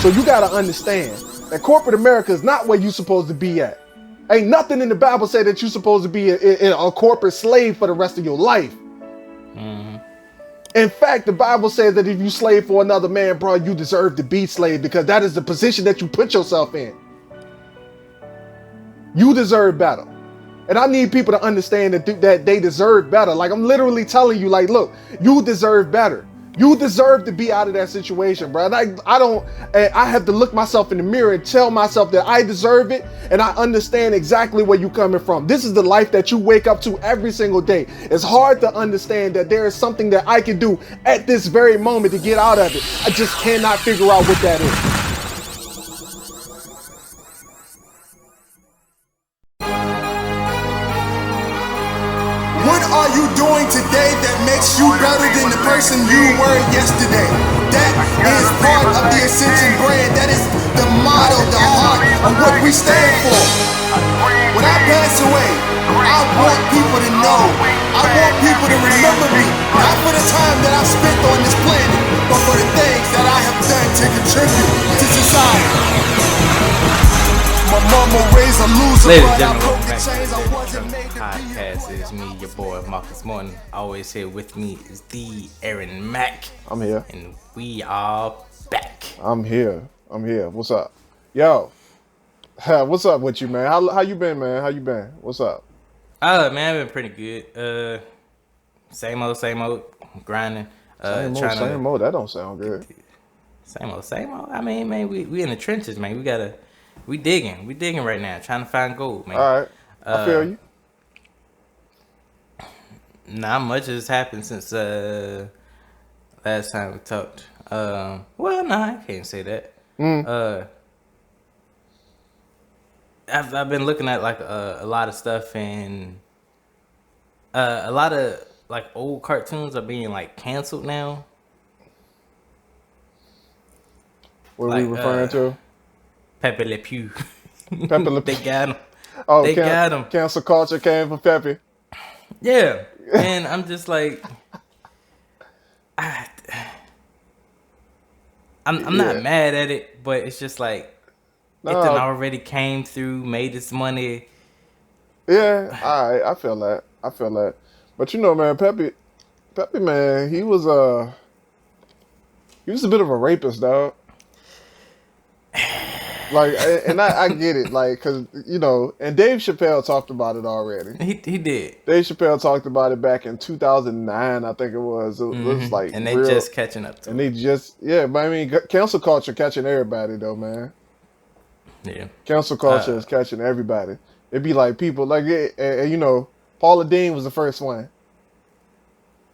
So you got to understand that corporate America is not where you're supposed to be at. Ain't nothing in the Bible say that you're supposed to be a corporate slave for the rest of your life. In fact, the Bible says that if you slave for another man, bro, you deserve to be slave, because that is the position that you put yourself in. You deserve better. And I need people to understand that they deserve better. Like, I'm literally telling you, like, look, you deserve better. You deserve to be out of that situation, bro. And I have to look myself in the mirror and tell myself that I deserve it, and I understand exactly where you're coming from. This is the life that you wake up to every single day. It's hard to understand that there is something that I can do at this very moment to get out of it. I just cannot figure out what that is. What are you doing today that makes you better than the person you were yesterday? That is part of the Ascension brand. That is the motto, the heart of what we stand for. When I pass away, I want people to know. I want people to remember me, not for the time that I've spent on this planet, but for the things that I have done to contribute to society. My mama raised a loser, Ladies but and I gentlemen, broke welcome the back chains. to I the wasn't Truck made to be Podcast. It's me, your boy Marcus Morton. Always here with me is the Aaron Mack. I'm here. And we are back. I'm here. What's up? Yo. What's up with you, man? How you been, man? How you been? What's up? Man, I've been pretty good. Same old, grinding. Same old. That don't sound good. Same old. I mean, man, we in the trenches, man. We digging right now, trying to find gold, man. All right. I feel you. Not much has happened since last time we talked. Well, no, I can't say that. I've been looking at like a lot of stuff, and a lot of like old cartoons are being like canceled now. What are we referring to? Pepe Le Pew. Pepe Le Pew. They got him. Oh, they got him. Cancel culture came from Pepe. Yeah, and I'm just like, I'm not mad at it, but it's just like it done already came through, made its money. Yeah, I feel that. But you know, man, Pepe, man, he was a bit of a rapist, dog. Like, and I get it, like, cause you know, and Dave Chappelle talked about it already. He did. Dave Chappelle talked about it back in 2009, I think it was. It was like, and they just catching up to and it. they just, yeah, but I mean, cancel culture catching everybody though, man. Yeah. Cancel culture is catching everybody. It'd be like people like, you know, Paula Deen was the first one.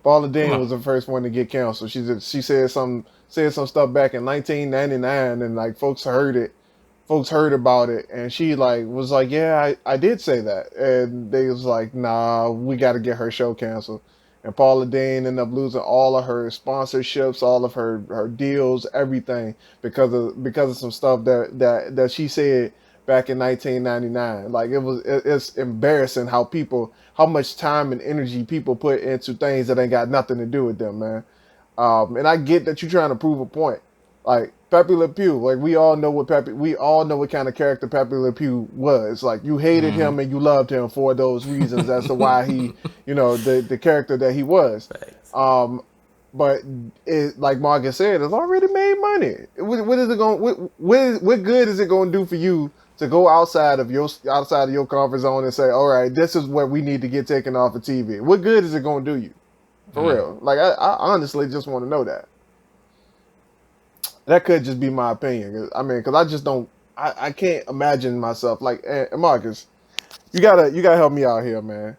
Paula Deen was the first one to get canceled. She said some stuff back in 1999, and like folks heard about it, and she like was like, yeah, I did say that, and they was like, nah, we got to get her show canceled. And Paula Deen ended up losing all of her sponsorships, all of her deals, everything because of some stuff that she said back in 1999. Like it's embarrassing how much time and energy people put into things that ain't got nothing to do with them, man. And I get that you're trying to prove a point. Like Pepe Le Pew, like we all know what kind of character Pepe Le Pew was. Like you hated him and you loved him for those reasons as to why he, you know, the character that he was. But it, like Marcus said, it's already made money. What is it going? What good is it going to do for you to go outside of your comfort zone and say, all right, this is what we need to get taken off of TV? What good is it going to do you? For real. Like I honestly just want to know that. That could just be my opinion. I mean, because I just don't. I can't imagine myself like Marcus. You gotta help me out here, man.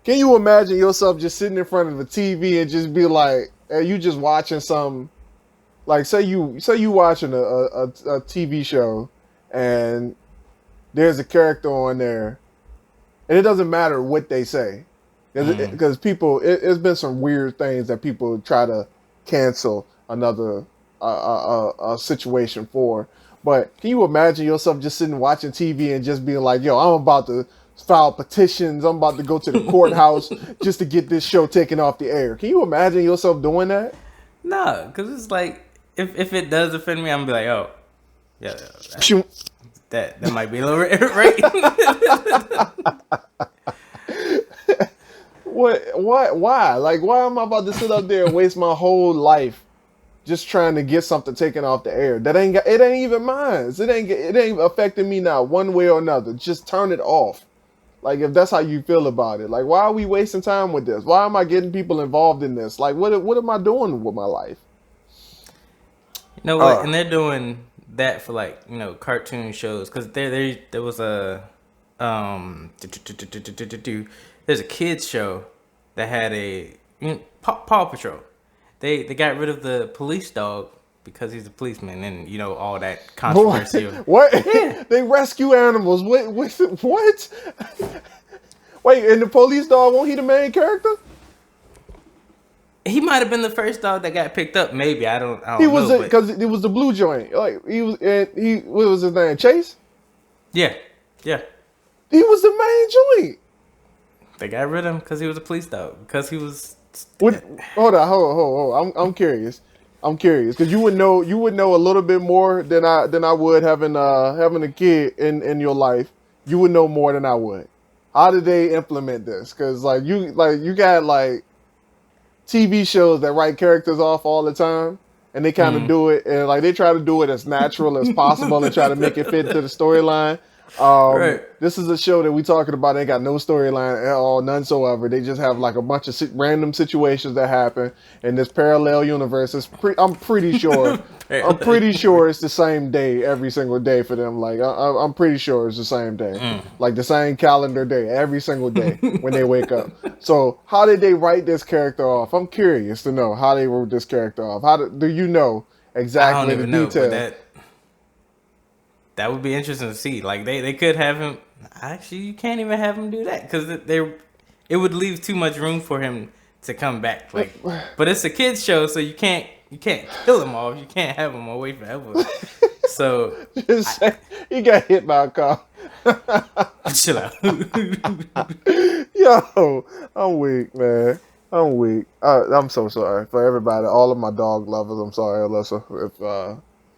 Can you imagine yourself just sitting in front of the TV and just be like, you just watching some, like say you watching a TV show, and there's a character on there, and it doesn't matter what they say, because people, it's been some weird things that people try to cancel another a situation for. But can you imagine yourself just sitting watching TV and just being like, yo, I'm about to file petitions, I'm about to go to the courthouse just to get this show taken off the air? Can you imagine yourself doing that? No, because it's like, if it does offend me, I'm gonna be like, oh, Yeah, Phew. that might be a little right. What? Why? Like, why am I about to sit up there and waste my whole life just trying to get something taken off the air? It ain't even mine. It ain't affecting me now one way or another. Just turn it off. Like, if that's how you feel about it. Like, why are we wasting time with this? Why am I getting people involved in this? Like, what am I doing with my life? You know what? And they're doing that for like, you know, cartoon shows, because there was a there's a kids show that had Paw Patrol. They got rid of the police dog because he's a policeman, and you know all that controversy. What? Yeah. They rescue animals. What? Wait, and the police dog, won't he the main character? He might have been the first dog that got picked up. Maybe I don't He was know. Because it was the blue joint. Like what was his name? Chase. Yeah. He was the main joint. They got rid of him because he was a police dog. Because he was. What? Hold on. I'm curious. Because you would know a little bit more than I would having a kid in your life. You would know more than I would. How did they implement this? Because you got like TV shows that write characters off all the time, and they kind of do it, and like they try to do it as natural as possible and try to make it fit into the storyline. Right. This is a show that we talking about. They got no storyline at all, none soever. They just have like a bunch of random situations that happen in this parallel universe. I'm pretty sure. I'm pretty sure it's the same day every single day for them. Like I'm pretty sure it's the same day, like the same calendar day every single day when they wake up. So how did they write this character off? I'm curious to know how they wrote this character off. Do you know exactly the details? That would be interesting to see. Like they could have him. Actually, you can't even have him do that because it would leave too much room for him to come back. Like, but it's a kids show, so you can't kill him off. You can't have him away forever. So he got hit by a car. Chill out. Yo, I'm weak, man. I'm weak. I'm so sorry for everybody, all of my dog lovers. I'm sorry, Alyssa,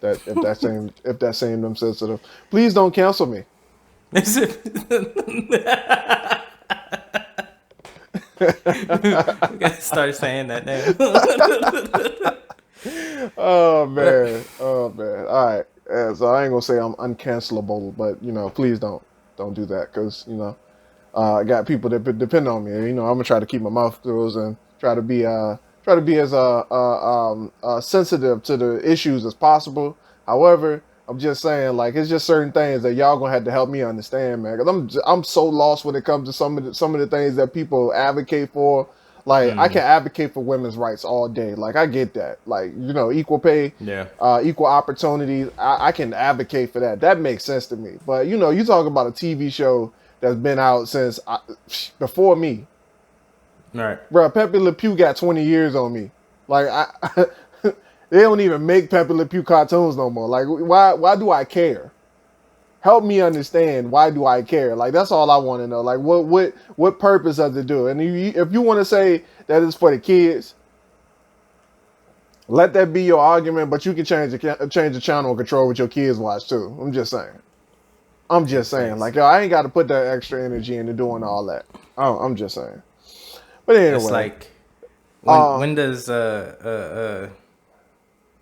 if that seemed insensitive. Please don't cancel me. You gotta start saying that now. Oh man. All right. So I ain't gonna say I'm uncancelable, but please don't do that, because I got people that depend on me. I'm gonna try to keep my mouth closed and try to be as sensitive to the issues as possible. However, I'm just saying, like, it's just certain things that y'all gonna have to help me understand, man. Cause I'm so lost when it comes to some of the things that people advocate for. Like, I can advocate for women's rights all day. Like, I get that. Like, equal pay, equal opportunities. I can advocate for that. That makes sense to me. But you talk about a TV show that's been out since before me. All right, bro. Pepe Le Pew got 20 years on me. Like, they don't even make Pepe Le Pew cartoons no more. Like, why do I care? Help me understand, why do I care? Like, that's all I want to know. Like, what purpose does it do? And if you want to say that it's for the kids, let that be your argument. But you can change the channel and control what your kids watch too. I'm just saying. Like, yo, I ain't got to put that extra energy into doing all that. I'm just saying. But anyway, it's like when does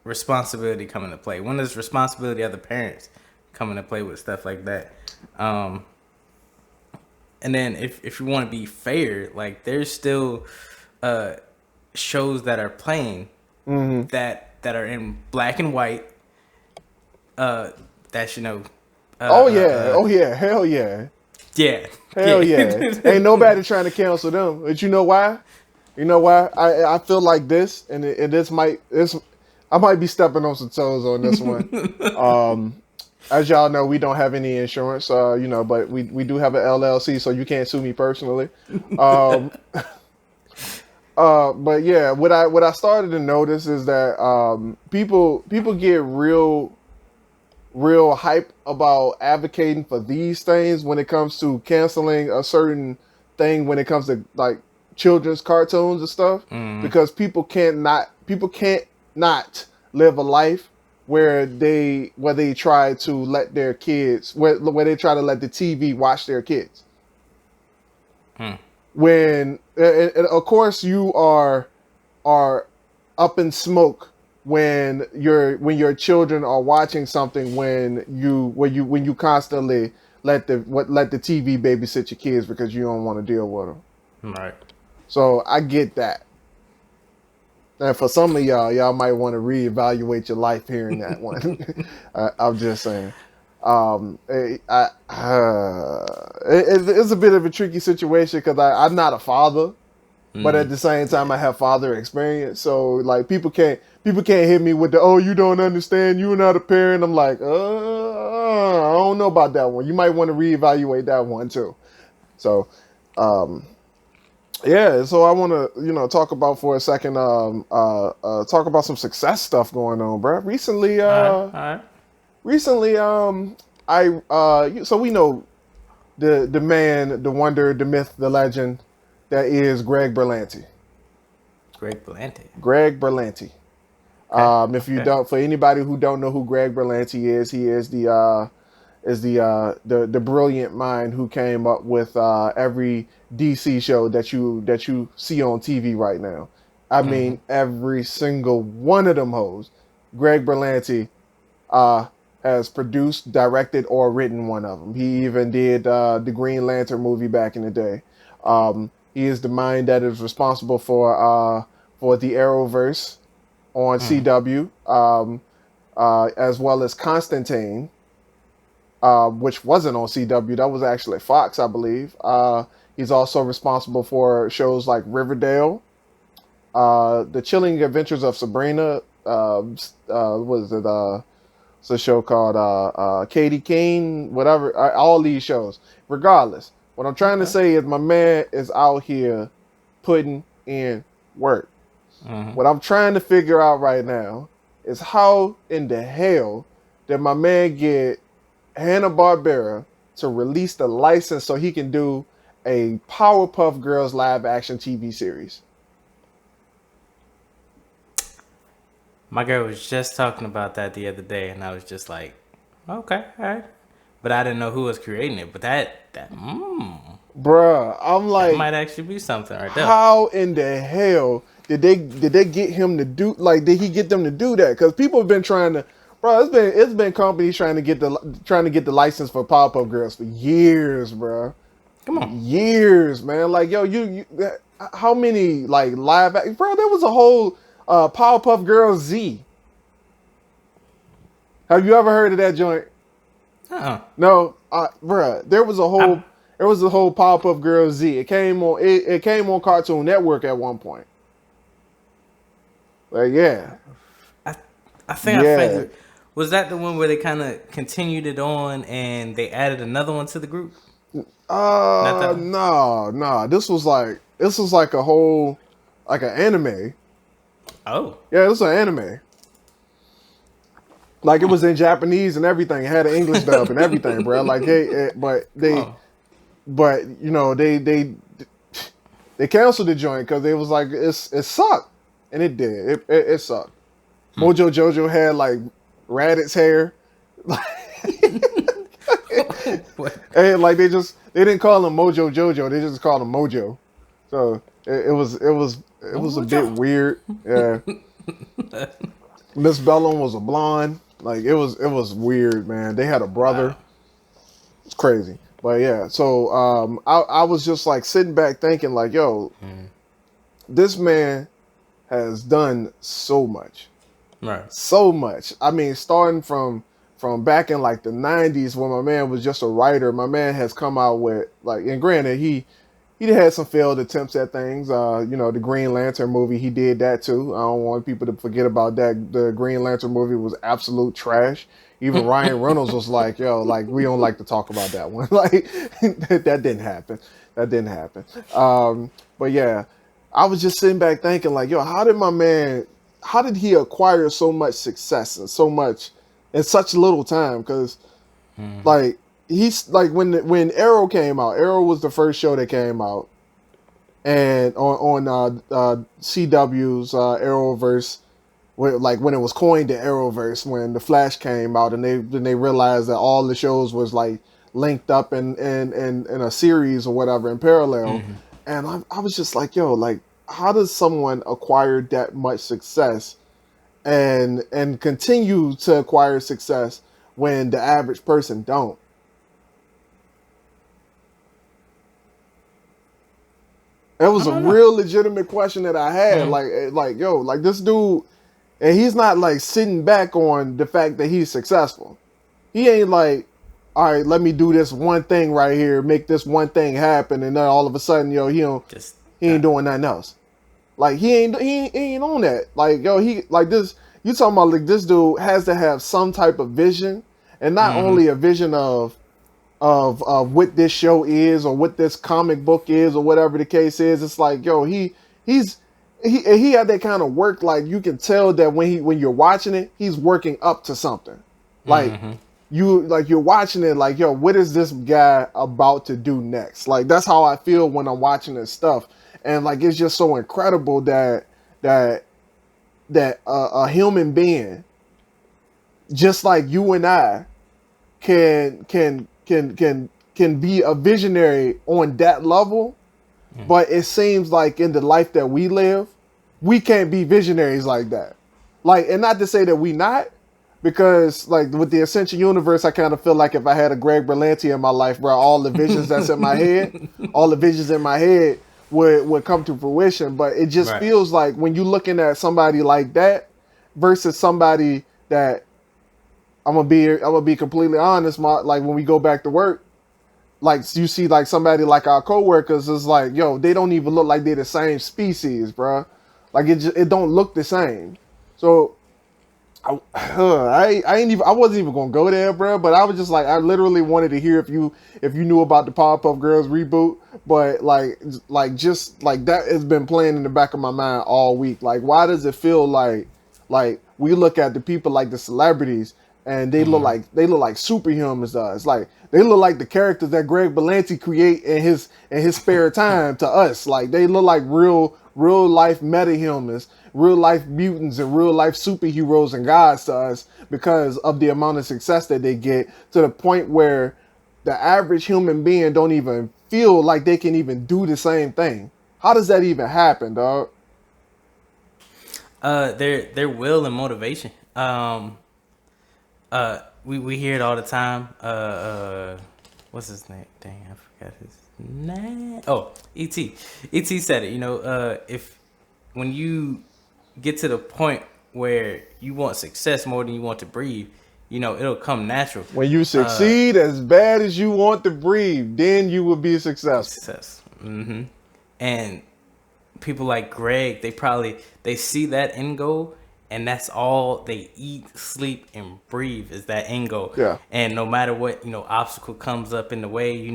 responsibility come into play? When does responsibility of the parents come into play with stuff like that? And then if you want to be fair, like, there's still shows that are playing that are in black and white. That's hell yeah. Yeah. Hell yeah. Ain't nobody trying to cancel them. But you know why? I feel like this, and I might be stepping on some toes on this one. As y'all know, we don't have any insurance, but we do have an LLC, so you can't sue me personally. But yeah, what I started to notice is that people get real hype about advocating for these things when it comes to canceling a certain thing, when it comes to like children's cartoons and stuff, because people can't not live a life where they try to let their kids where they try to let the TV watch their kids. When and of course you are up in smoke when your children are watching something when you constantly let the TV babysit your kids because you don't want to deal with them. Right. So I get that. And for some of y'all might want to reevaluate your life hearing that one. I'm just saying. It's a bit of a tricky situation because I'm not a father, but at the same time I have father experience. So like people can't hit me with the, oh, you don't understand, you're not a parent. I'm like, I don't know about that one. You might want to reevaluate that one too. So, yeah, so I want to, talk about for a second, talk about some success stuff going on, bro. Recently, All right. so we know the man, the wonder, the myth, the legend that is Greg Berlanti. Greg Berlanti. Greg Berlanti. If you don't, for anybody who don't know who Greg Berlanti is, he is the brilliant mind who came up with every DC show that you see on TV right now. I mean, every single one of them hoes. Greg Berlanti has produced, directed, or written one of them. He even did the Green Lantern movie back in the day. He is the mind that is responsible for the Arrowverse on CW, as well as Constantine, which wasn't on CW. That was actually Fox, I believe. He's also responsible for shows like Riverdale, The Chilling Adventures of Sabrina. What is it? It's a show called Katie Keene, whatever. All these shows. Regardless, what I'm trying to say is my man is out here putting in work. What I'm trying to figure out right now is how in the hell did my man get Hanna-Barbera to release the license so he can do a Powerpuff Girls live action TV series? My girl was just talking about that the other day, and I was just like, okay, all right. But I didn't know who was creating it. But that Bruh, I'm like, that might actually be something right there. how in the hell did they get him to do, like, did he get them to do that? Because people have been trying to, bro, it's been companies trying to get the license for Powerpuff Girls for years, bro. Come on. Years, man. Like, yo, you how many like live bro, there was a whole Powerpuff Girls Z. Have you ever heard of that joint? No, bruh. There was a whole Powerpuff Girls Z. It came on Cartoon Network at one point. Like, yeah. I think I figured. Was that the one where they kind of continued it on and they added another one to the group? No. This was like a whole, like an anime. Oh. Yeah, it was an anime. Like, it was in Japanese and everything. It had an English dub and everything, bro. Like, but you know, they canceled the joint because it was like it sucked, and it did. It sucked. Mojo Jojo had like Raditz hair, and like they didn't call him Mojo Jojo. They just called him Mojo. So it was a bit weird. Yeah. Miss Bellum was a blonde. Like, it was weird, man. They had a brother. Wow. It's crazy. But yeah, so I was just like sitting back thinking like, yo, this man has done so much. Right. So much. I mean, starting from back in like the 90s when my man was just a writer, my man has come out with, like, and granted, he had some failed attempts at things. The Green Lantern movie, he did that too. I don't want people to forget about that. The Green Lantern movie was absolute trash. Even Ryan Reynolds was like, yo, like, we don't like to talk about that one. Like, that didn't happen. But yeah, I was just sitting back thinking like, yo, how did he acquire so much success and so much in such little time? Because like, he's like, when Arrow came out, Arrow was the first show that came out, and on CW's Arrowverse, like when it was coined the Arrowverse, when the Flash came out, and they realized that all the shows was like linked up in a series or whatever in parallel. Mm-hmm. And I was just like, yo, like, how does someone acquire that much success and continue to acquire success when the average person don't? That was I a don't know. real legitimate question that I had. Mm-hmm. Like, yo, like this dude, and he's not like sitting back on the fact that he's successful. He ain't like, all right, let me do this one thing right here, make this one thing happen, and then all of a sudden, yo, Just he ain't doing nothing else. Like he ain't on that. Like, yo, he like this. You talking about like this dude has to have some type of vision, and not mm-hmm. only a vision of what this show is or what this comic book is or whatever the case is. It's like, yo, he had that kind of work. Like you can tell that when you're watching it, he's working up to something. Like Mm-hmm. you're watching it like, yo, what is this guy about to do next? Like that's how I feel when I'm watching this stuff. And like it's just so incredible that a human being just like you and I can be a visionary on that level, but it seems like in the life that we live, we can't be visionaries like that. Like, and not to say that we not, because like with the Essential Universe, I kind of feel like if I had a Greg Berlanti in my life, bro, all the visions that's in my head, all the visions in my head would come to fruition. But it just Right. feels like when you're looking at somebody like that versus somebody that I'm gonna be completely honest, like when we go back to work, like you see like somebody like our coworkers is like, yo, they don't even look like they're the same species, bro. Like it don't look the same. So I wasn't even gonna go there, bro. But I was just like, I literally wanted to hear if you knew about the Powerpuff Girls reboot. But just like that has been playing in the back of my mind all week. Like, why does it feel like we look at the people like the celebrities and they look Mm-hmm. like superhumans to us. Like they look like the characters that Greg Berlanti create in his spare time to us. Like they look like real life metahumans, real life mutants, and real life superheroes and gods to us because of the amount of success that they get, to the point where the average human being don't even feel like they can even do the same thing. How does that even happen, dog? Their will and motivation. We hear it all the time. What's his name? Dang, I forgot his name. Oh, E.T. E.T. said it. If when you get to the point where you want success more than you want to breathe, it'll come natural. When you succeed as bad as you want to breathe, then you will be successful. Success. Mm-hmm. And people like Greg, they see that end goal, and that's all they eat, sleep, and breathe is that end goal. Yeah. And no matter what obstacle comes up in the way,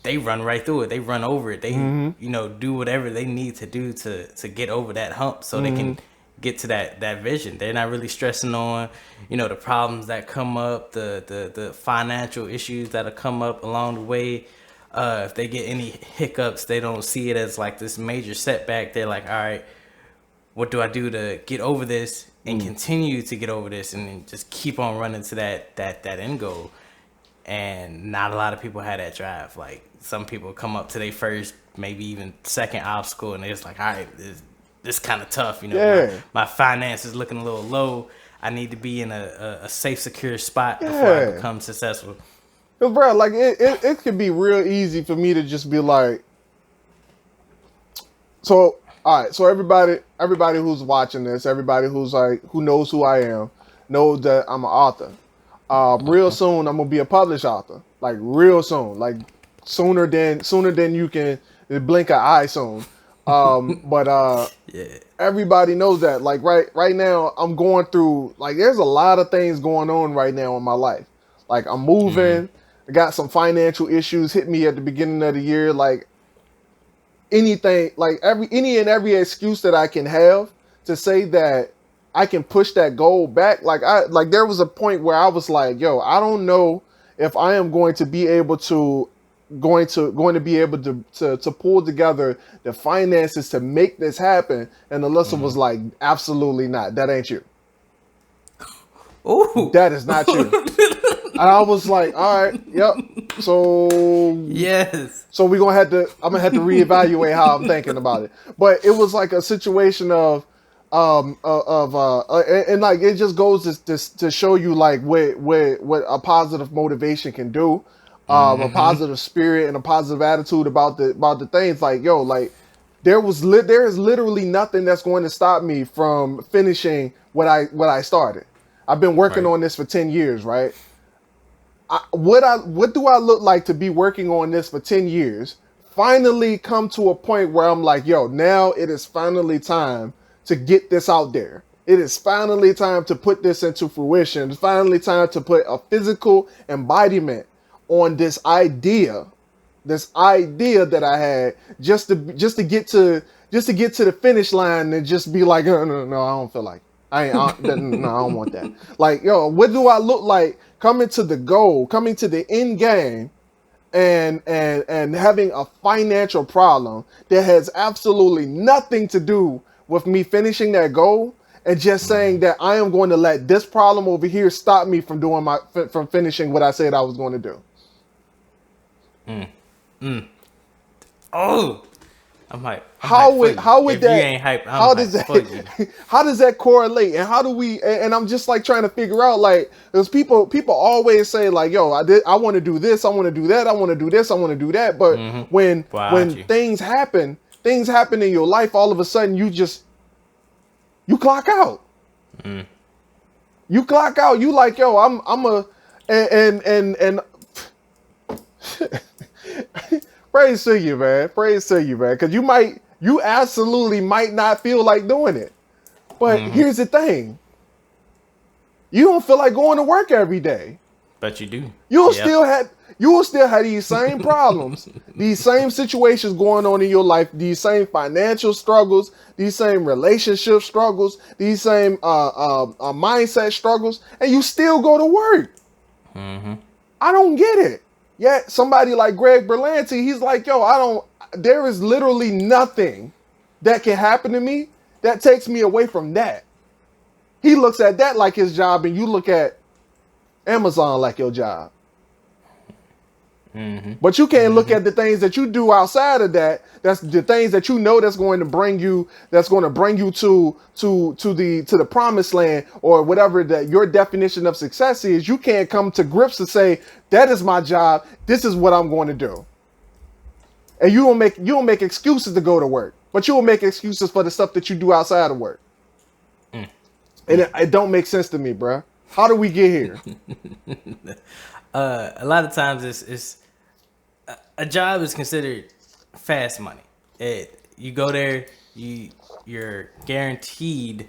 they run right through it. They run over it. They do whatever they need to do to get over that hump so they can get to that vision. They're not really stressing on the problems that come up, the financial issues that'll come up along the way. If they get any hiccups, they don't see it as like this major setback. They're like, all right, what do I do to get over this and continue to get over this, and then just keep on running to that end goal. And not a lot of people have that drive. Like some people come up to their first, maybe even second obstacle, and they're just like, all right, this kind of tough. Yeah. My finances looking a little low. I need to be in a safe, secure spot before I become successful. Cause bro, like it could be real easy for me to just be like, so all right, so everybody who's watching this, everybody who's like who knows who I am, knows that I'm an author. Real soon I'm gonna be a published author. Like real soon, like sooner than you can blink an eye soon. But Yeah. everybody knows that. Like right now I'm going through, like there's a lot of things going on right now in my life. Like I'm moving. I got some financial issues hit me at the beginning of the year. Like anything, like any and every excuse that I can have to say that I can push that goal back. Like there was a point where I was like, yo, I don't know if I am going to be able to going to be able to pull together the finances to make this happen? And Alyssa was like, absolutely not. That ain't you. Ooh. That is not you. And I was like, all right, yep. So Yes. so I'm gonna have to reevaluate how I'm thinking about it. But it was like a situation of and like it just goes to show you like what a positive motivation can do, a positive spirit and a positive attitude about the things. Like, yo, like there is literally nothing that's going to stop me from finishing what I started. I've been working Right. on this for 10 years, right? What do I look like to be working on this for 10 years? Finally come to a point where I'm like, yo, now it is finally time to get this out there. It is finally time to put this into fruition. It's finally time to put a physical embodiment on this idea that I had just to get to the finish line and just be like, no, I don't feel like it. No, I don't want that. Like, yo, what do I look like coming to the end game and having a financial problem that has absolutely nothing to do with me finishing that goal, and just saying that I am going to let this problem over here stop me from from finishing what I said I was going to do. Oh, I'm hype. How would if that? you ain't hype, I'm How hype. does Fuck you. that? How does that correlate? And how do we? And I'm just like trying to figure out, like, because people always say like, yo, I want to do this, I want to do that, I want to do this, I want to do that. But when things happen in your life, all of a sudden you clock out. You clock out. You like, yo, I'm a and praise to you, man. Praise to you, man. Because you absolutely might not feel like doing it. But here's the thing. You don't feel like going to work every day. But you do. You will still have these same problems, these same situations going on in your life, these same financial struggles, these same relationship struggles, these same mindset struggles, and you still go to work. I don't get it. Yet somebody like Greg Berlanti, he's like, yo, there is literally nothing that can happen to me that takes me away from that. He looks at that like his job, and you look at Amazon like your job. But you can't look at the things that you do outside of that. That's the things that you know that's going to bring you to the promised land, or whatever that your definition of success is. You can't come to grips to say, that is my job, this is what I'm going to do. And you don't make excuses to go to work, but you will make excuses for the stuff that you do outside of work. And it don't make sense to me, bruh. How do we get here? A lot of times it's a job is considered fast money. You go there, you're guaranteed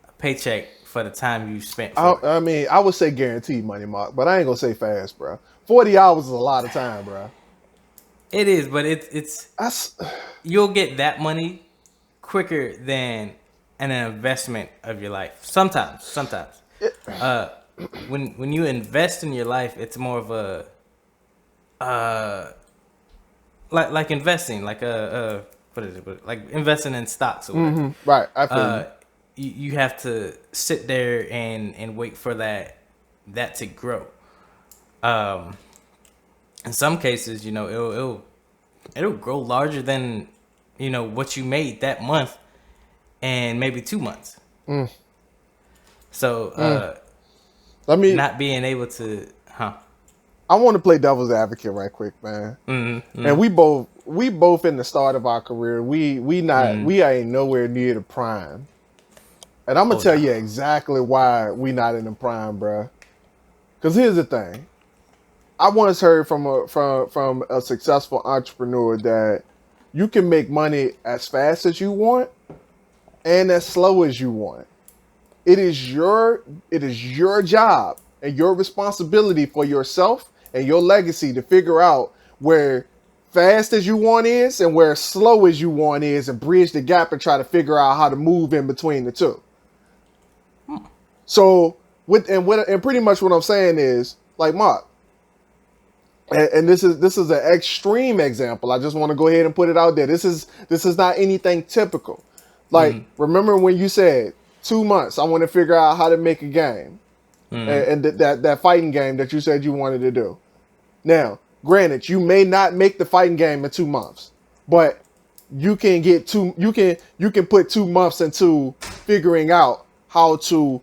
a paycheck for the time you spent. I mean, I would say guaranteed money, Mark, but I ain't gonna say fast, bro. 40 hours is a lot of time, bro. It is, but it's you'll get that money quicker than an investment of your life. Sometimes. When you invest in your life, it's more of a like investing, like what is it? Like investing in stocks or whatever. Right, I feel you have to sit there and wait for that to grow. In some cases, it'll grow larger than what you made that month and maybe 2 months. So not being able to, I want to play devil's advocate right quick, man. And we both in the start of our career. We ain't nowhere near the prime. And I'm gonna tell you exactly why we not in the prime, bro. Because here's the thing. I once heard from a successful entrepreneur that you can make money as fast as you want and as slow as you want. It is your job and your responsibility for yourself and your legacy to figure out where fast as you want is and where slow as you want is, and bridge the gap and try to figure out how to move in between the two. So and pretty much what I'm saying is, like, Mark, And this is an extreme example. I just want to go ahead and put it out there. This is not anything typical. Like, remember when you said 2 months, I want to figure out how to make a game, and that fighting game that you said you wanted to do. Now, granted, you may not make the fighting game in 2 months, but you can get you can put 2 months into figuring out how to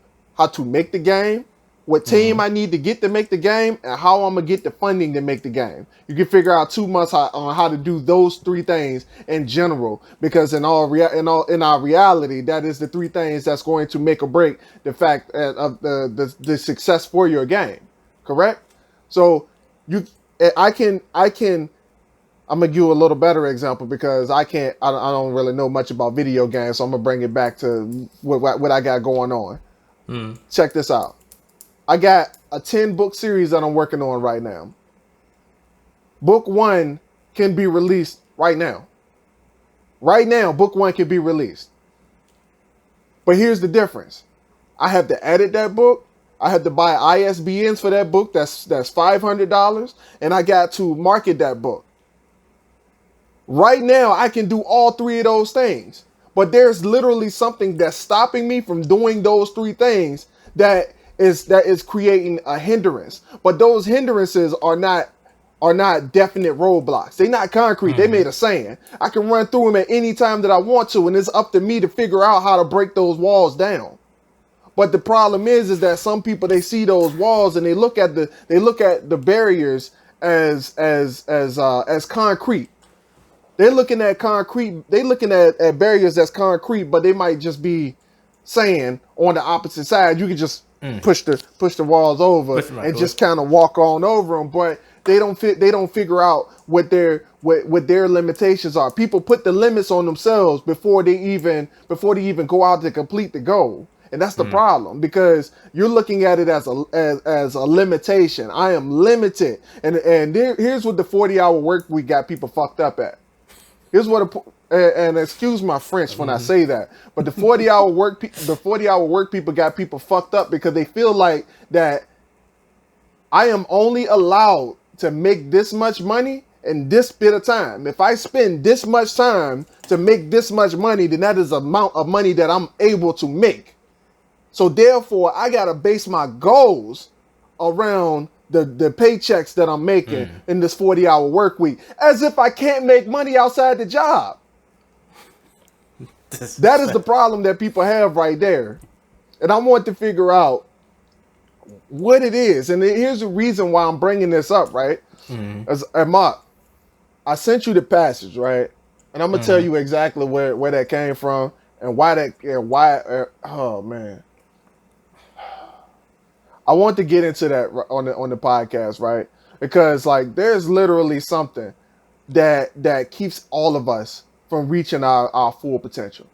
make the game, what team I need to get to make the game, and how I'm gonna get the funding to make the game. You can figure out 2 months on how to do those three things in general, because in our reality, that is the three things that's going to make or break the fact of the success for your game. Correct? So I can I'm gonna give you a little better example because I don't really know much about video games, so I'm gonna bring it back to what I got going on. Check this out. I got a 10-book series that I'm working on right now. Book 1 can be released right now. Right now, book 1 can be released. But here's the difference. I have to edit that book. I have to buy ISBNs for that book. That's $500, and I got to market that book. Right now, I can do all three of those things, but there's literally something that's stopping me from doing those three things that is creating a hindrance. But those hindrances are not definite roadblocks. They're not concrete. They made of sand. I can run through them at any time that I want to, and it's up to me to figure out how to break those walls down. But the problem is that some people, they see those walls and they look at the barriers as concrete. They're looking at concrete. They're looking at barriers that's concrete, but they might just be sand on the opposite side. You can just push the walls over and just kind of walk on over them. But they don't figure out what their limitations are. People put the limits on themselves before they even go out to complete the goal. And that's the problem, because you're looking at it as a limitation. I am limited, and here's what the 40-hour work week got people fucked up at. Here's what, and excuse my French when I say that, but the 40-hour work people got people fucked up because they feel like that I am only allowed to make this much money in this bit of time. If I spend this much time to make this much money, then that is the amount of money that I'm able to make. So therefore, I gotta base my goals around the paychecks that I'm making in this 40-hour work week, as if I can't make money outside the job. That is the problem that people have right there. And I want to figure out what it is. And here's the reason why I'm bringing this up, right? Mark, I sent you the passage, right? And I'm gonna tell you exactly where that came from and why oh man. I want to get into that on the podcast, right? Because like there's literally something that keeps all of us from reaching our full potential.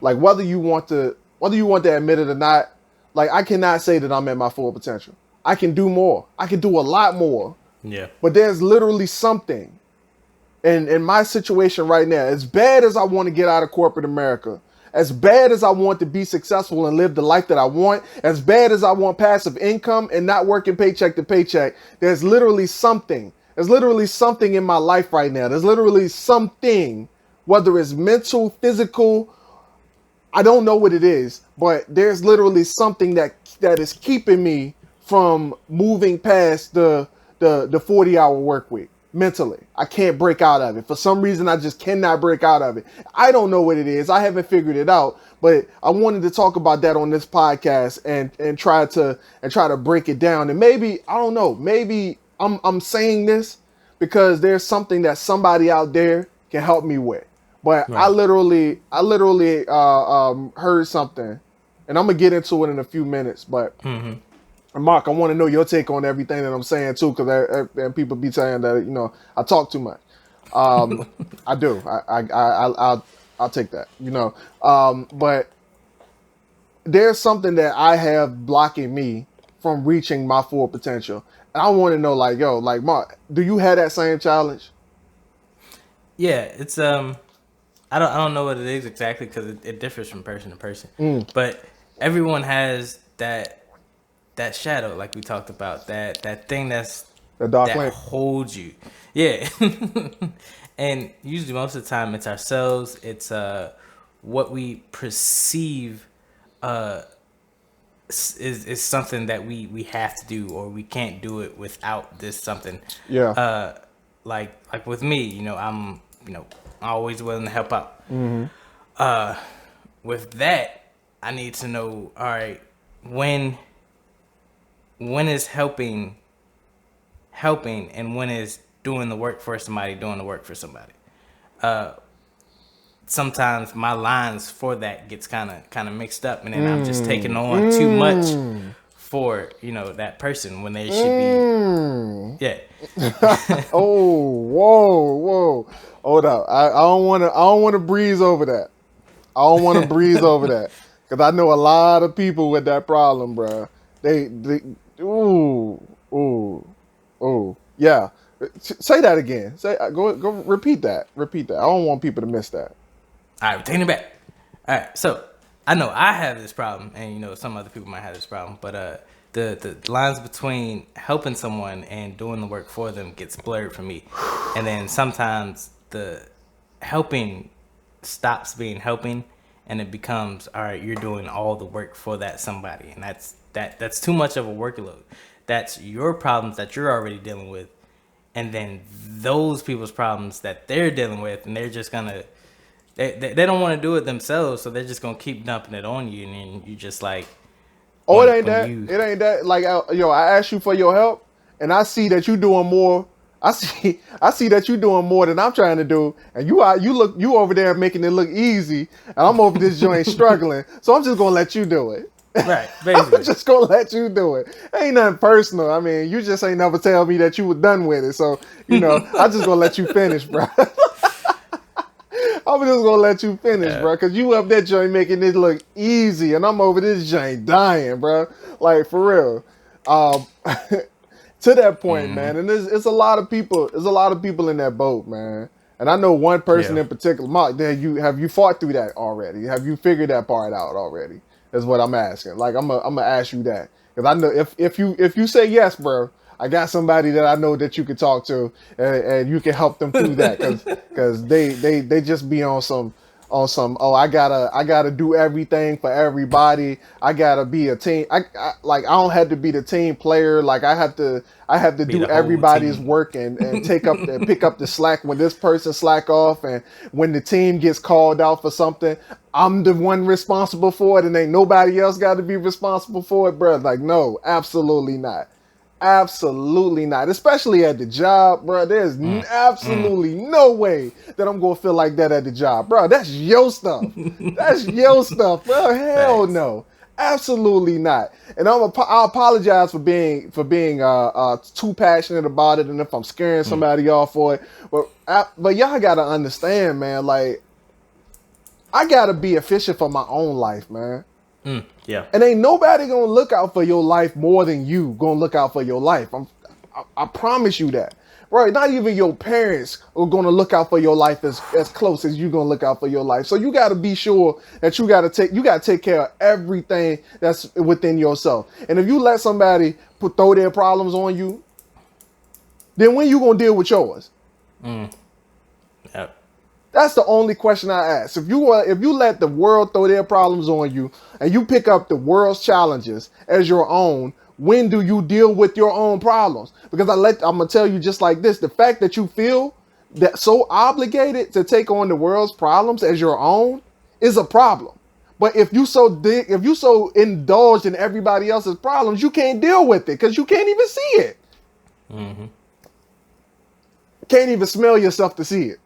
Like whether you want to admit it or not, like I cannot say that I'm at my full potential. I can do more. I can do a lot more. Yeah. But there's literally something in my situation right now, as bad as I want to get out of corporate America, as bad as I want to be successful and live the life that I want, as bad as I want passive income and not working paycheck to paycheck, there's literally something. There's literally something in my life right now. There's literally something, whether it's mental, physical, I don't know what it is, but there's literally something that is keeping me from moving past the 40-hour work week. Mentally, I can't break out of it. For some reason, I just cannot break out of it. I don't know what it is. I haven't figured it out, but I wanted to talk about that on this podcast and try to break it down. And maybe, I don't know, maybe I'm saying this because there's something that somebody out there can help me with. But right. I literally heard something, and I'm gonna get into it in a few minutes. But Mark, I want to know your take on everything that I'm saying too, because people be saying that I talk too much. I do. I'll take that. But there's something that I have blocking me from reaching my full potential, and I want to know, like Mark, do you have that same challenge? Yeah, it's I don't know what it is exactly because it differs from person to person, but everyone has that shadow, like we talked about, that thing that's The dark that lane. holds you. Yeah. And usually most of the time it's ourselves. It's what we perceive is something that we have to do, or we can't do it without this something. Yeah. Like with me, I'm always willing to help out. Mm-hmm. With that, I need to know, all right, when is helping, and when is doing the work for somebody doing the work for somebody. Sometimes my lines for that gets kind of mixed up, and then I'm just taking on too much for that person when they should be. Yeah. Oh, whoa. Hold up. I don't want to breeze over that. I don't want to breeze over that, because I know a lot of people with that problem, bro. They yeah. Say that again. Go repeat that. Repeat that. I don't want people to miss that. All right, we're taking it back. All right, so I know I have this problem, and some other people might have this problem, but the lines between helping someone and doing the work for them gets blurred for me, and then sometimes the helping stops being helping, and it becomes, all right, you're doing all the work for that somebody, and that's too much of a workload. That's your problems that you're already dealing with, and then those people's problems that they're dealing with, and they're just gonna. They don't want to do it themselves, so they're just gonna keep dumping it on you, and then you just like. Oh, it ain't that. It ain't that. Like, I asked you for your help, and I see that you doing more. I see that you doing more than I'm trying to do, and you over there making it look easy, and I'm over this joint struggling. So I'm just gonna let you do it. Right, basically. I'm just gonna let you do it. Ain't nothing personal. I mean, you just ain't never tell me that you were done with it. So I just gonna let you finish, bro. I'm just gonna let you finish, bro, because you up that joint making this look easy, and I'm over this joint dying, bro. Like, for real. To that point, man, and it's a lot of people. There's a lot of people in that boat, man. And I know one person in particular. Mark, have you fought through that already? Have you figured that part out already? Is what I'm asking. Like, I'm gonna ask you that, because I know if you say yes, bro, I got somebody that I know that you can talk to, and you can help them through that, because they just be on some oh, I gotta do everything for everybody. I gotta be a team. I don't have to be the team player. Like, I have to do everybody's work and pick up the slack when this person slack off, and when the team gets called out for something, I'm the one responsible for it, and ain't nobody else got to be responsible for it, bro. Like, no, absolutely not. Absolutely not. Especially at the job, bro. There's absolutely no way that I'm going to feel like that at the job, bro. That's your stuff. That's your stuff, bro. Hell no. Absolutely not. And I apologize for being too passionate about it, and if I'm scaring somebody off for it. But y'all got to understand, man, like, I got to be efficient for my own life, man. Yeah. And ain't nobody gonna look out for your life more than you gonna look out for your life. I promise you that. Right? Not even your parents are gonna look out for your life as close as you gonna look out for your life. So you gotta be sure that you gotta take care of everything that's within yourself. And if you let somebody throw their problems on you, then when you gonna deal with yours? Yep. That's the only question I ask. If you let the world throw their problems on you, and you pick up the world's challenges as your own, when do you deal with your own problems? Because I'm gonna tell you just like this: the fact that you feel that so obligated to take on the world's problems as your own is a problem. But if you so indulged in everybody else's problems, you can't deal with it because you can't even see it. Can't even smell yourself to see it.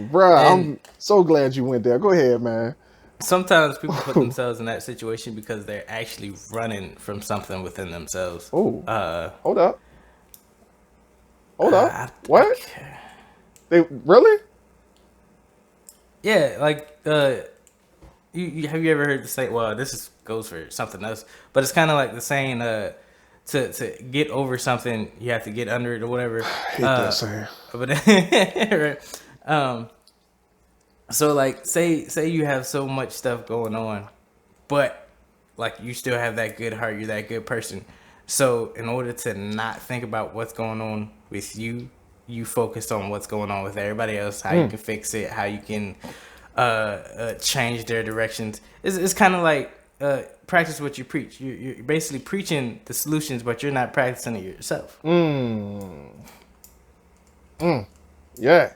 Bruh, I'm so glad you went there. Go ahead, man. Sometimes people put themselves in that situation because they're actually running from something within themselves. Oh, hold up. What? They really? Yeah, like you have you ever heard the saying? Well, goes for something else, but it's kind of like the saying. To get over something, you have to get under it or whatever. I hate that saying. But right. So like, say you have so much stuff going on, but like you still have that good heart. You're that good person. So in order to not think about what's going on with you, you focus on what's going on with everybody else, how you can fix it, how you can change their directions. It's kind of like practice what you preach. You're basically preaching the solutions, but you're not practicing it yourself. Yeah.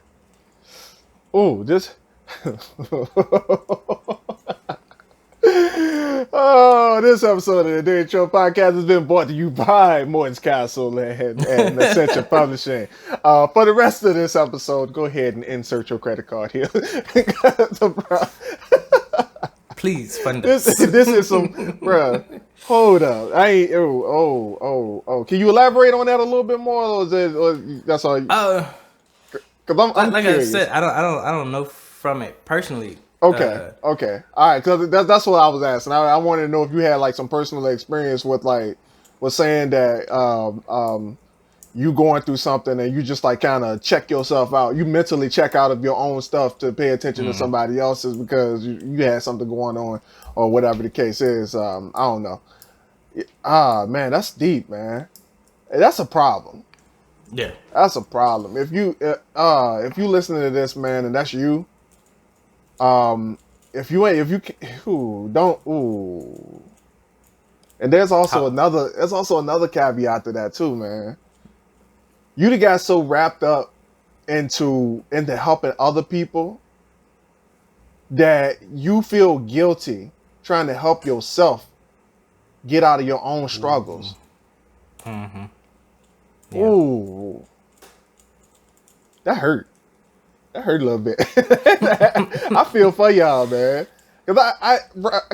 Oh, this. Oh, this episode of the Day Show Podcast has been brought to you by Morton's Castle and Ascension Publishing. For the rest of this episode, go ahead and insert your credit card here. Please fund us. This is some, bruh. Hold up. I ain't. Oh. Can you elaborate on that a little bit more, or is it? Or that's all? Because I'm like curious. I said, I don't know from it personally. Okay. All right. Because that's what I was asking. I wanted to know if you had like some personal experience with saying that you going through something and you just like kind of check yourself out. You mentally check out of your own stuff to pay attention to somebody else's because you had something going on or whatever the case is. I don't know. Man, that's deep, man. That's a problem. Yeah, that's a problem. If you listening to this, man, and that's you. If you don't. And there's also another caveat to that too, man. You got so wrapped up into helping other people that you feel guilty trying to help yourself get out of your own struggles. Mm-hmm. Yeah. Ooh, that hurt. That hurt a little bit. I feel for y'all, man.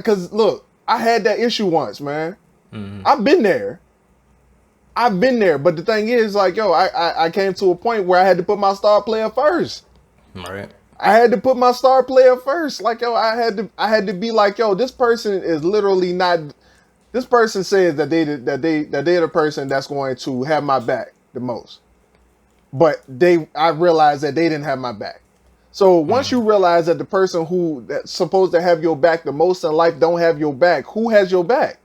Cause look, I had that issue once, man. Mm-hmm. I've been there. But the thing is, like, yo, I came to a point where I had to put my star player first. Right. I had to put my star player first. Like, yo, I had to be like, yo, this person is literally not. This person says that they're the person that's going to have my back the most. But I realized that they didn't have my back. So once you realize that the person that's supposed to have your back the most in life don't have your back, who has your back?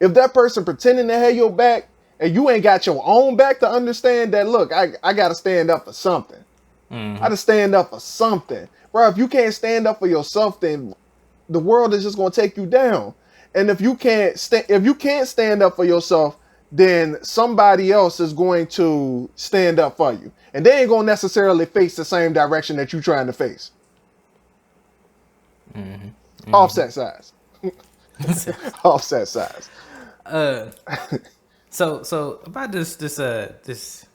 If that person pretending to have your back and you ain't got your own back to understand that, look, I got to stand up for something. I got to stand up for something. Bro, if you can't stand up for yourself, then the world is just going to take you down. And if you can't stand up for yourself, then somebody else is going to stand up for you. And they ain't going to necessarily face the same direction that you're trying to face. Offset size. Offset size. So about this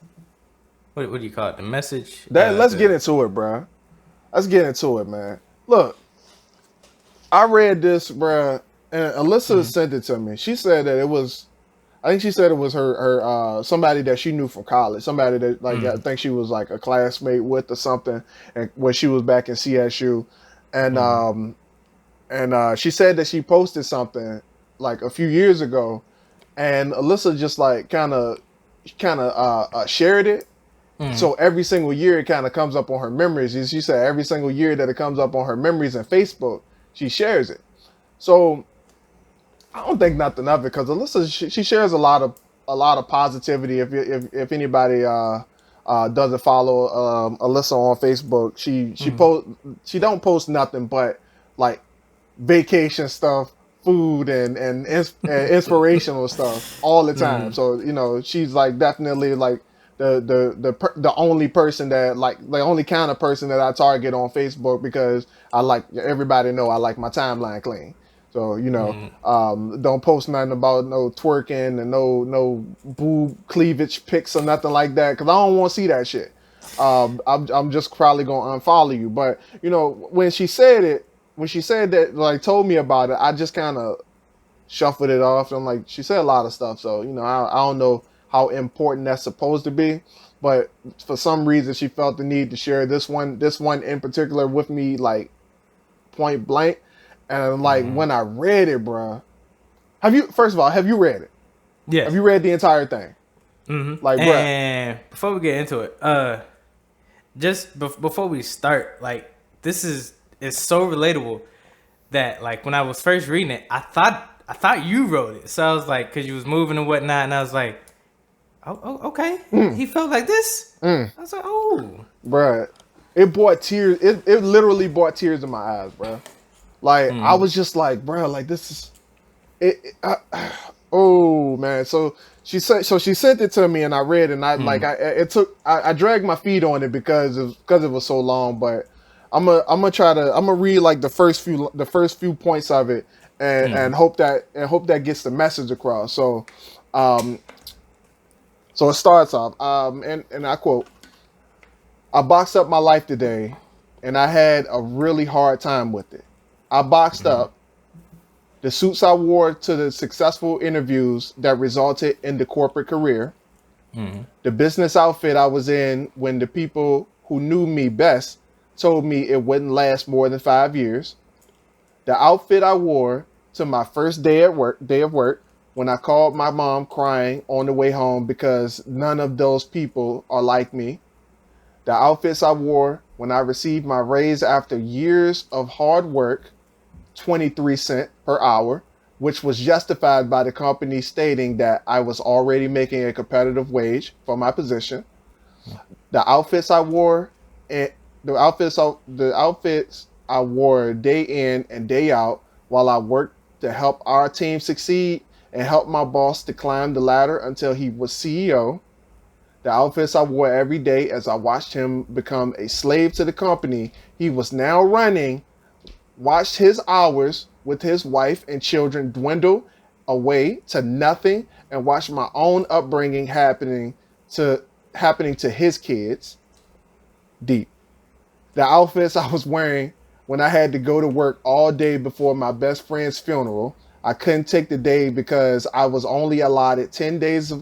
what do you call it? The message? Let's get into it, bro. Let's get into it, man. Look, I read this, bro, and Alyssa sent it to me. She said that it was her somebody that she knew from college, somebody that I think she was like a classmate with or something, and when she was back in CSU, and she said that she posted something like a few years ago, and Alyssa just like kind of shared it. So every single year it kind of comes up on her memories. And she said every single year that it comes up on her memories in Facebook, she shares it. So I don't think nothing of it because Alyssa she shares a lot of positivity. If anybody doesn't follow Alyssa on Facebook, she don't post nothing but like vacation stuff, food and inspirational stuff all the time. So she's like definitely like the only person that like the only kind of person that I target on Facebook because I like everybody know I like my timeline clean. So, don't post nothing about no twerking and no boob cleavage pics or nothing like that because I don't want to see that shit. I'm just probably going to unfollow you. But, when she said that, like, told me about it, I just kind of shuffled it off. And, like, she said a lot of stuff. So, I don't know how important that's supposed to be. But for some reason, she felt the need to share this one in particular with me, like, point blank. And like when I read it, bro, have you read it? Yeah. Have you read the entire thing? Mm-hmm. Like, and before we get into it, just before we start, like it's so relatable that like when I was first reading it, I thought I thought you wrote it. So I was like, because you was moving and whatnot, and I was like, okay. He felt like this. I was like, oh. Bruh, it brought tears. It literally brought tears in my eyes, bruh. Like, I was just like, bruh, like, this is... oh, man. So she sent it to me, and I read, and I dragged my feet on it because it was so long, but I'm gonna read like the first few points of it, and hope that gets the message across. So it starts off, and I quote: "I boxed up my life today, and I had a really hard time with it. I boxed up the suits I wore to the successful interviews that resulted in the corporate career, the business outfit I was in when the people who knew me best told me it wouldn't last more than 5 years, the outfit I wore to my first day of work when I called my mom crying on the way home because none of those people are like me, the outfits I wore when I received my raise after years of hard work, 23 cents per hour, which was justified by the company stating that I was already making a competitive wage for my position. The outfits I wore and the outfits I wore day in and day out while I worked to help our team succeed and help my boss to climb the ladder until he was CEO. The outfits I wore every day as I watched him become a slave to the company he was now running, watched his hours with his wife and children dwindle away to nothing, and watched my own upbringing happening to his kids. Deep. The outfits I was wearing when I had to go to work all day before my best friend's funeral. I couldn't take the day because I was only allotted 10 days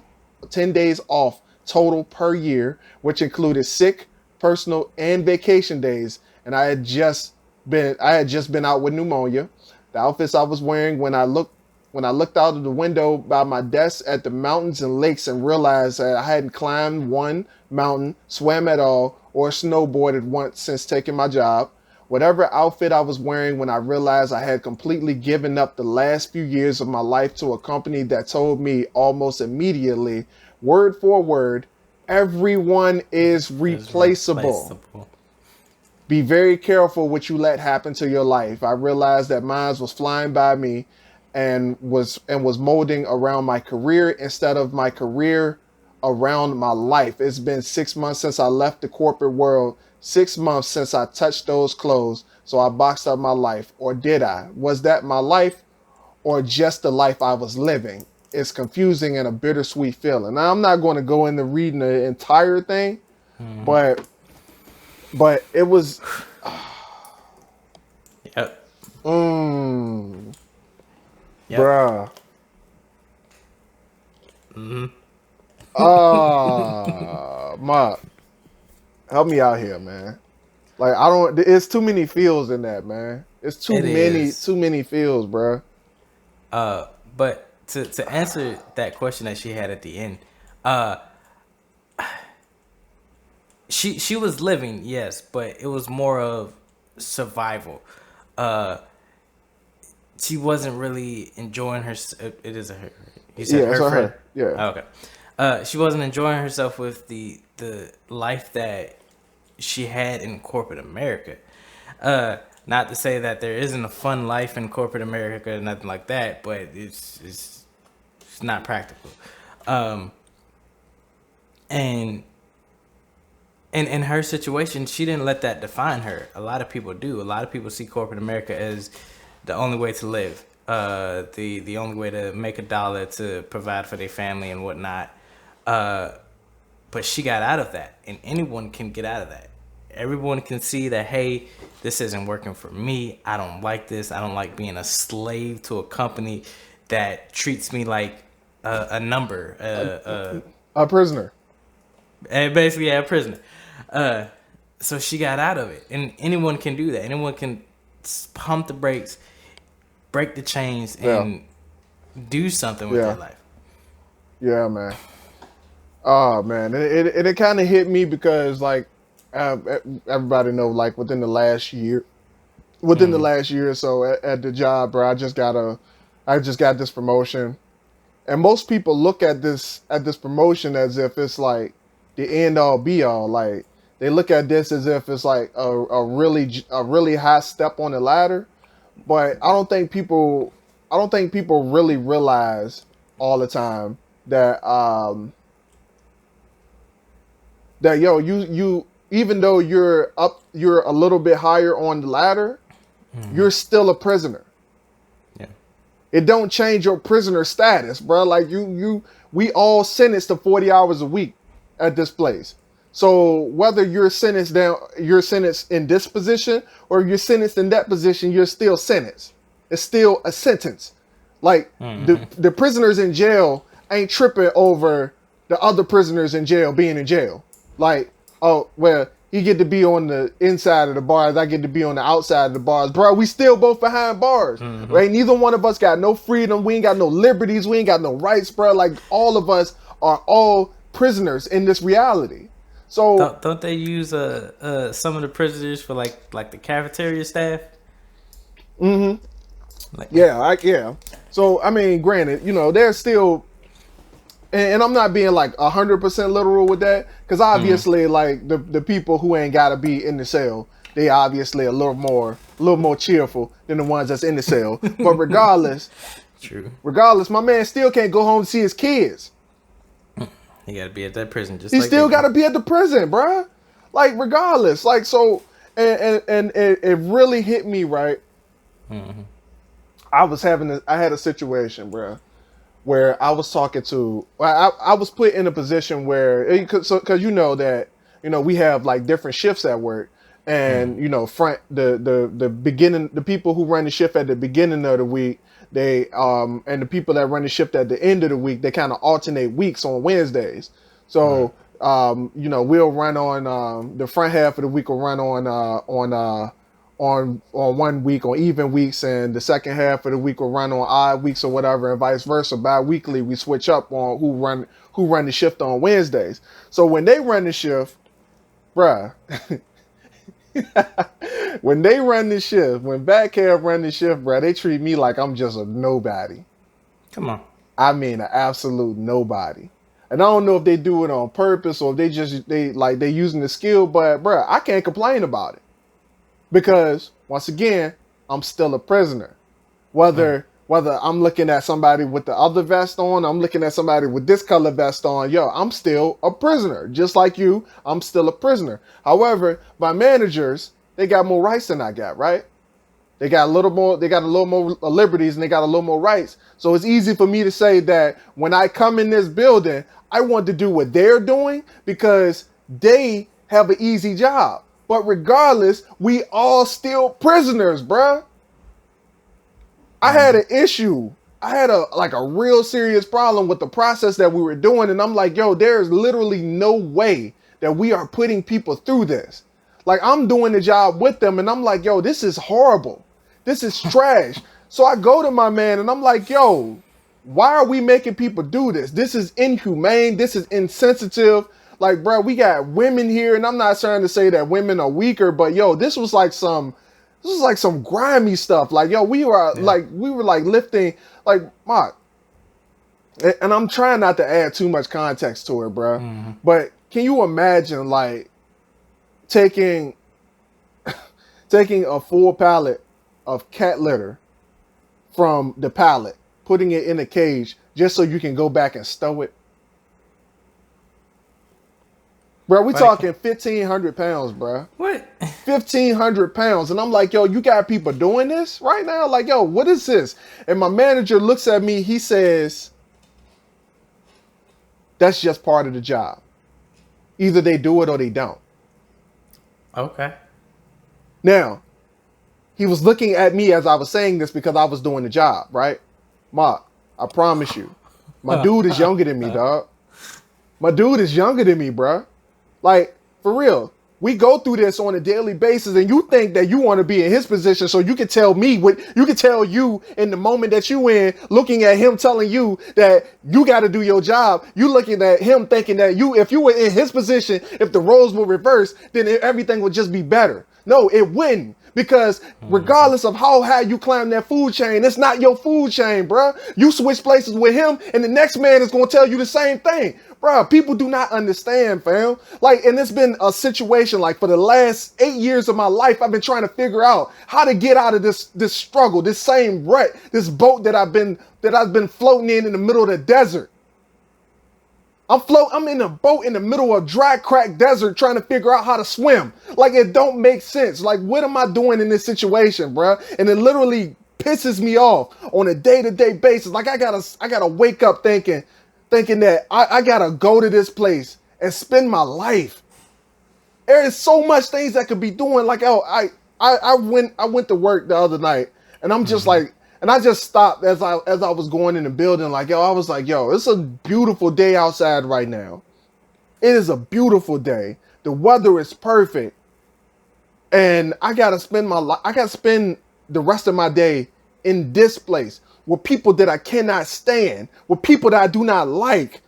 off total per year, which included sick, personal, and vacation days, and I had just been out with pneumonia. The outfits I was wearing when I looked out of the window by my desk at the mountains and lakes and realized that I hadn't climbed one mountain, swam at all, or snowboarded once since taking my job. Whatever outfit I was wearing when I realized I had completely given up the last few years of my life to a company that told me almost immediately, word for word, everyone is replaceable. Be very careful what you let happen to your life. I realized that mine was flying by me and was molding around my career instead of my career around my life. It's been 6 months since I left the corporate world, 6 months since I touched those clothes. So I boxed up my life. Or did I? Was that my life or just the life I was living? It's confusing and a bittersweet feeling. Now, I'm not going to go into reading the entire thing, but it was... Yep. Yep. Bruh. Mop, help me out here, man. Like, it's too many feels in that, man. It's too many feels, bruh. But to answer that question that she had at the end, she was living, yes, but it was more of survival. She wasn't really enjoying her. It is her. You said her friend. Her. Yeah. Oh, okay. She wasn't enjoying herself with the life that she had in corporate America. Not to say that there isn't a fun life in corporate America or nothing like that, but it's not practical. And in her situation, she didn't let that define her. A lot of people do. A lot of people see corporate America as the only way to live, the only way to make a dollar to provide for their family and whatnot. But she got out of that, and anyone can get out of that. Everyone can see that, hey, this isn't working for me. I don't like this. I don't like being a slave to a company that treats me like a number, a prisoner. And basically, a prisoner. So she got out of it, and anyone can do that. Anyone can pump the brakes, break the chains, and do something with their life. Yeah, man. Oh man, it kind of hit me because like everybody know, like within the last year or so at the job, bro, I I just got this promotion. And most people look at this promotion as if it's like the end all be all. Like they look at this as if it's like a really high step on the ladder. But I don't think people really realize all the time that that you even though you're a little bit higher on the ladder, you're still a prisoner. Yeah. It don't change your prisoner status, bro. Like we all sentenced to 40 hours a week at this place. So whether you're sentenced in this position or you're sentenced in that position, you're still sentenced. It's still a sentence. Like the prisoners in jail ain't tripping over the other prisoners in jail being in jail. Like, oh, well, he get to be on the inside of the bars, I get to be on the outside of the bars. Bro, we still both behind bars. Right? Neither one of us got no freedom. We ain't got no liberties. We ain't got no rights, bro. Like, all of us are all prisoners in this reality. So don't they use some of the prisoners for like the cafeteria staff? Yeah. So I mean, granted, there's still, and I'm not being like 100% literal with that, because obviously, like the people who ain't gotta be in the cell, they obviously a little more cheerful than the ones that's in the cell. But regardless, my man still can't go home and see his kids. He gotta be at that prison. He still gotta be at the prison, bruh. Like regardless, like so, and it really hit me right. I had a situation, bruh, where I was talking to. I was put in a position where, because we have like different shifts at work, and the people who run the shift at the beginning of the week, they and the people that run the shift at the end of the week, they kind of alternate weeks on Wednesdays. So we'll run on the front half of the week will run on 1 week on even weeks, and the second half of the week will run on odd weeks or whatever, and vice versa. Bi-weekly we switch up on who run the shift on Wednesdays. So when they run the shift, bruh, when Batcave run the shift, bruh, they treat me like I'm just a nobody. Come on. I mean, an absolute nobody. And I don't know if they do it on purpose or if they using the skill, but bruh, I can't complain about it. Because once again, I'm still a prisoner. Whether I'm looking at somebody with the other vest on, I'm looking at somebody with this color vest on, I'm still a prisoner. Just like you, I'm still a prisoner. However, my managers, they got more rights than I got, right? They got a little more liberties, and they got a little more rights. So it's easy for me to say that when I come in this building, I want to do what they're doing because they have an easy job. But regardless, we all still prisoners, bruh. I had an issue. I had a real serious problem with the process that we were doing. And I'm like, there's literally no way that we are putting people through this. Like, I'm doing the job with them. And I'm like, this is horrible. This is trash. So I go to my man and I'm like, why are we making people do this? This is inhumane. This is insensitive. Like, bro, we got women here, and I'm not trying to say that women are weaker, but this was like some grimy stuff. Like, we were lifting, like, Mark. And I'm trying not to add too much context to it, bro. But can you imagine, like, taking a full pallet of cat litter from the pallet, putting it in a cage just so you can go back and stow it? Bro, we talking 1,500 pounds, bro. What? 1,500 pounds. And I'm like, you got people doing this right now? Like, what is this? And my manager looks at me. He says, that's just part of the job. Either they do it or they don't. Okay. Now, he was looking at me as I was saying this because I was doing the job, right? Mark, I promise you, my dude is younger than me, dog. My dude is younger than me, bro. Like, for real, we go through this on a daily basis, and you think that you want to be in his position so you can tell me what you can tell you in the moment that you in, looking at him telling you that you got to do your job. You looking at him thinking that if you were in his position, if the roles were reversed, then everything would just be better. No, it wouldn't, Because regardless of how high you climb that food chain, it's not your food chain, bruh. You switch places with him, and the next man is going to tell you the same thing. Bruh, people do not understand, fam. Like, and it's been a situation, like, for the last 8 years of my life, I've been trying to figure out how to get out of this struggle, this same rut, this boat that I've been floating in the middle of the desert. I'm in a boat in the middle of dry, cracked desert trying to figure out how to swim. Like, it don't make sense. Like, what am I doing in this situation, bruh? And it literally pisses me off on a day-to-day basis. Like, I gotta wake up thinking that I gotta go to this place and spend my life. There is so much things I could be doing. Like, I went to work the other night, and I'm just like, and I just stopped as I was going in the building. Like, I was like, it's a beautiful day outside right now. It is a beautiful day. The weather is perfect. And I gotta spend the rest of my day in this place with people that I cannot stand, with people that I do not like,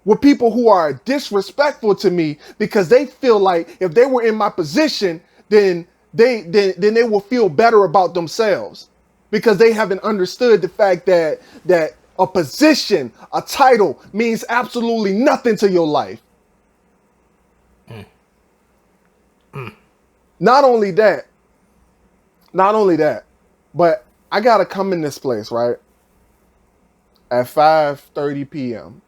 with people who are disrespectful to me because they feel like if they were in my position, then they will feel better about themselves. Because they haven't understood the fact that a position, a title means absolutely nothing to your life. Not only that, but I gotta come in this place, right? At 5:30 p.m.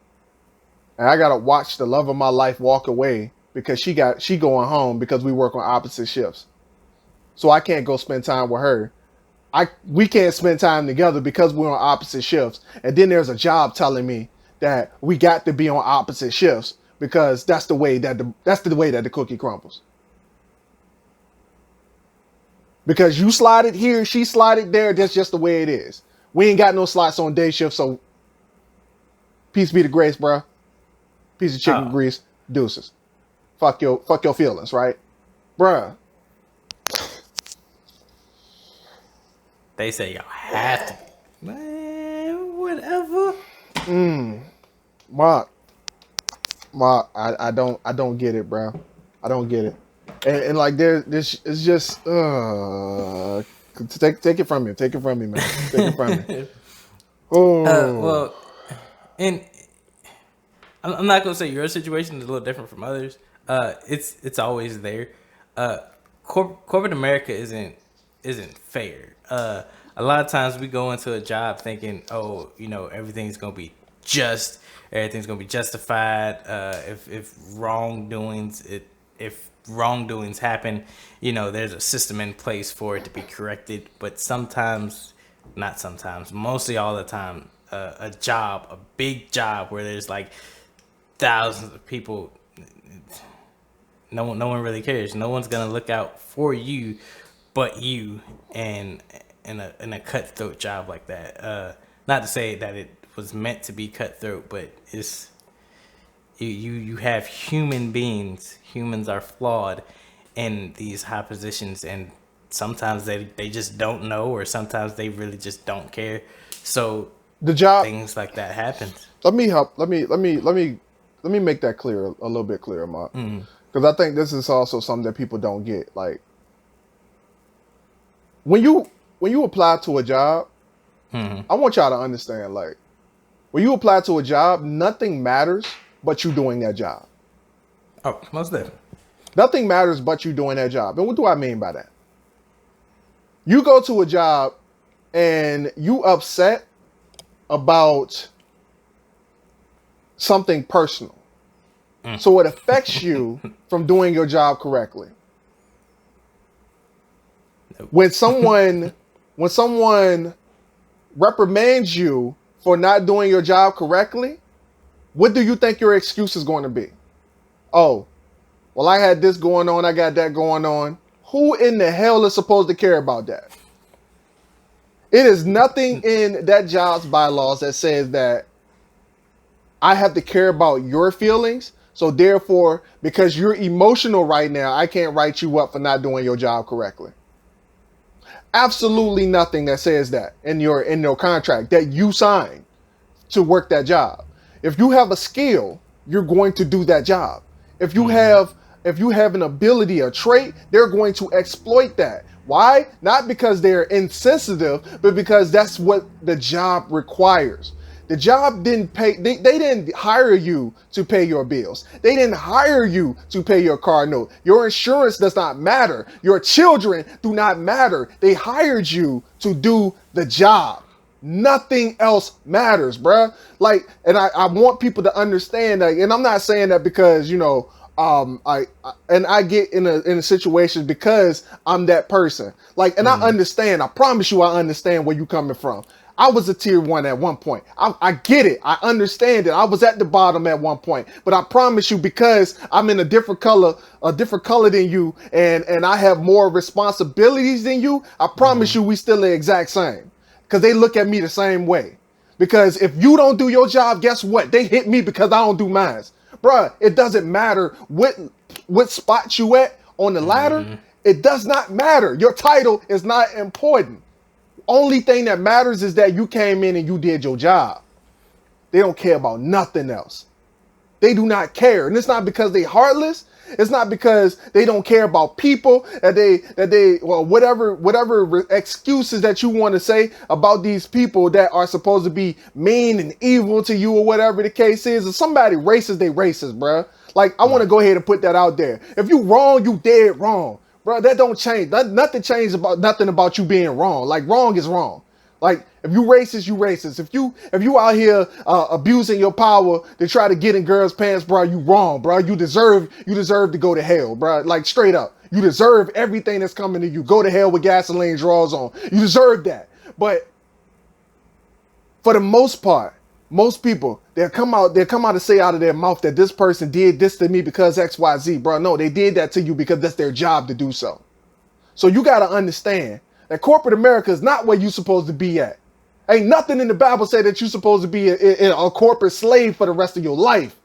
And I gotta watch the love of my life walk away because she going home because we work on opposite shifts. So I can't go spend time with her. We can't spend time together because we're on opposite shifts. And then there's a job telling me that we got to be on opposite shifts because that's the way that the cookie crumbles. Because you slide it here, she slide it there, that's just the way it is. We ain't got no slots on day shift, so peace be to grace, bro. Piece of chicken grease, deuces. Fuck your feelings, right? Bruh. They say y'all have to. Man, whatever. Mark, I don't get it, bro. I don't get it. And like this it's just take it from me. Take it from me, man. Take it from me. Oh. Well, and I'm not gonna say your situation is a little different from others. It's always there. Corporate America isn't fair. A lot of times we go into a job thinking, everything's gonna be just, everything's gonna be justified. If wrongdoings happen, there's a system in place for it to be corrected. But mostly all the time, a big job where there's like thousands of people, no one really cares. No one's gonna look out for you but you, and in a cutthroat job like that. Not to say that it was meant to be cutthroat, but it's you have human beings. Humans are flawed in these high positions, and sometimes they just don't know, or sometimes they really just don't care. So the job, things like that happen. Let me make that clear, a little bit clearer, Mark. Because I think this is also something that people don't get. Like, when you apply to a job, I want y'all to understand, like, when you apply to a job, nothing matters but you doing that job. Oh, most definitely. Nothing matters but you doing that job. And what do I mean by that? You go to a job and you upset about something personal. So it affects you from doing your job correctly. When someone reprimands you for not doing your job correctly, what do you think your excuse is going to be? Oh, well, I had this going on, I got that going on. Who in the hell is supposed to care about that? It is nothing in that job's bylaws that says that I have to care about your feelings. So therefore, because you're emotional right now, I can't write you up for not doing your job correctly. Absolutely nothing that says that in your contract that you signed to work that job. If you have a skill, you're going to do that job. If you have if you have an ability, a trait, they're going to exploit that. Why? Not because they're insensitive, but because that's what the job requires. The job didn't pay, they didn't hire you to pay your bills. They didn't hire you to pay your car note. Your insurance does not matter. Your children do not matter. They hired you to do the job. Nothing else matters, bruh. Like, and I want people to understand that, and I'm not saying that because, you know, I get in a situation because I'm that person. Like, and I understand, I promise you I understand where you coming from. I was a tier 1 at one point. I get it. I understand it. I was at the bottom at one point, but I promise you, because I'm in a different color than you, and I have more responsibilities than you, I promise you we still the exact same, because they look at me the same way. Because if you don't do your job, guess what? They hit me because I don't do mine. Bruh, it doesn't matter what spot you at on the ladder. It does not matter. Your title is not important. Only thing that matters is that you came in and you did your job. They don't care about nothing else. They do not care. And it's not because they heartless. It's not because they don't care about people, well, whatever excuses that you want to say about these people that are supposed to be mean and evil to you, or whatever the case is. If somebody racist, they racist, bruh. Like, I want to go ahead and put that out there. If you wrong, you dead wrong. Bro, that don't change. Nothing changes about nothing about you being wrong. Like, wrong is wrong. Like, if you racist, you racist. If you out here abusing your power to try to get in girls' pants, bro, you wrong, bro. You deserve to go to hell, bro. Like, straight up. You deserve everything that's coming to you. Go to hell with gasoline draws on. You deserve that. But for the most part, most people, they'll come out and say out of their mouth that this person did this to me because XYZ, bro. No, they did that to you because that's their job to do so. So you got to understand that corporate America is not where you're supposed to be at. Ain't nothing in the Bible say that you're supposed to be a corporate slave for the rest of your life.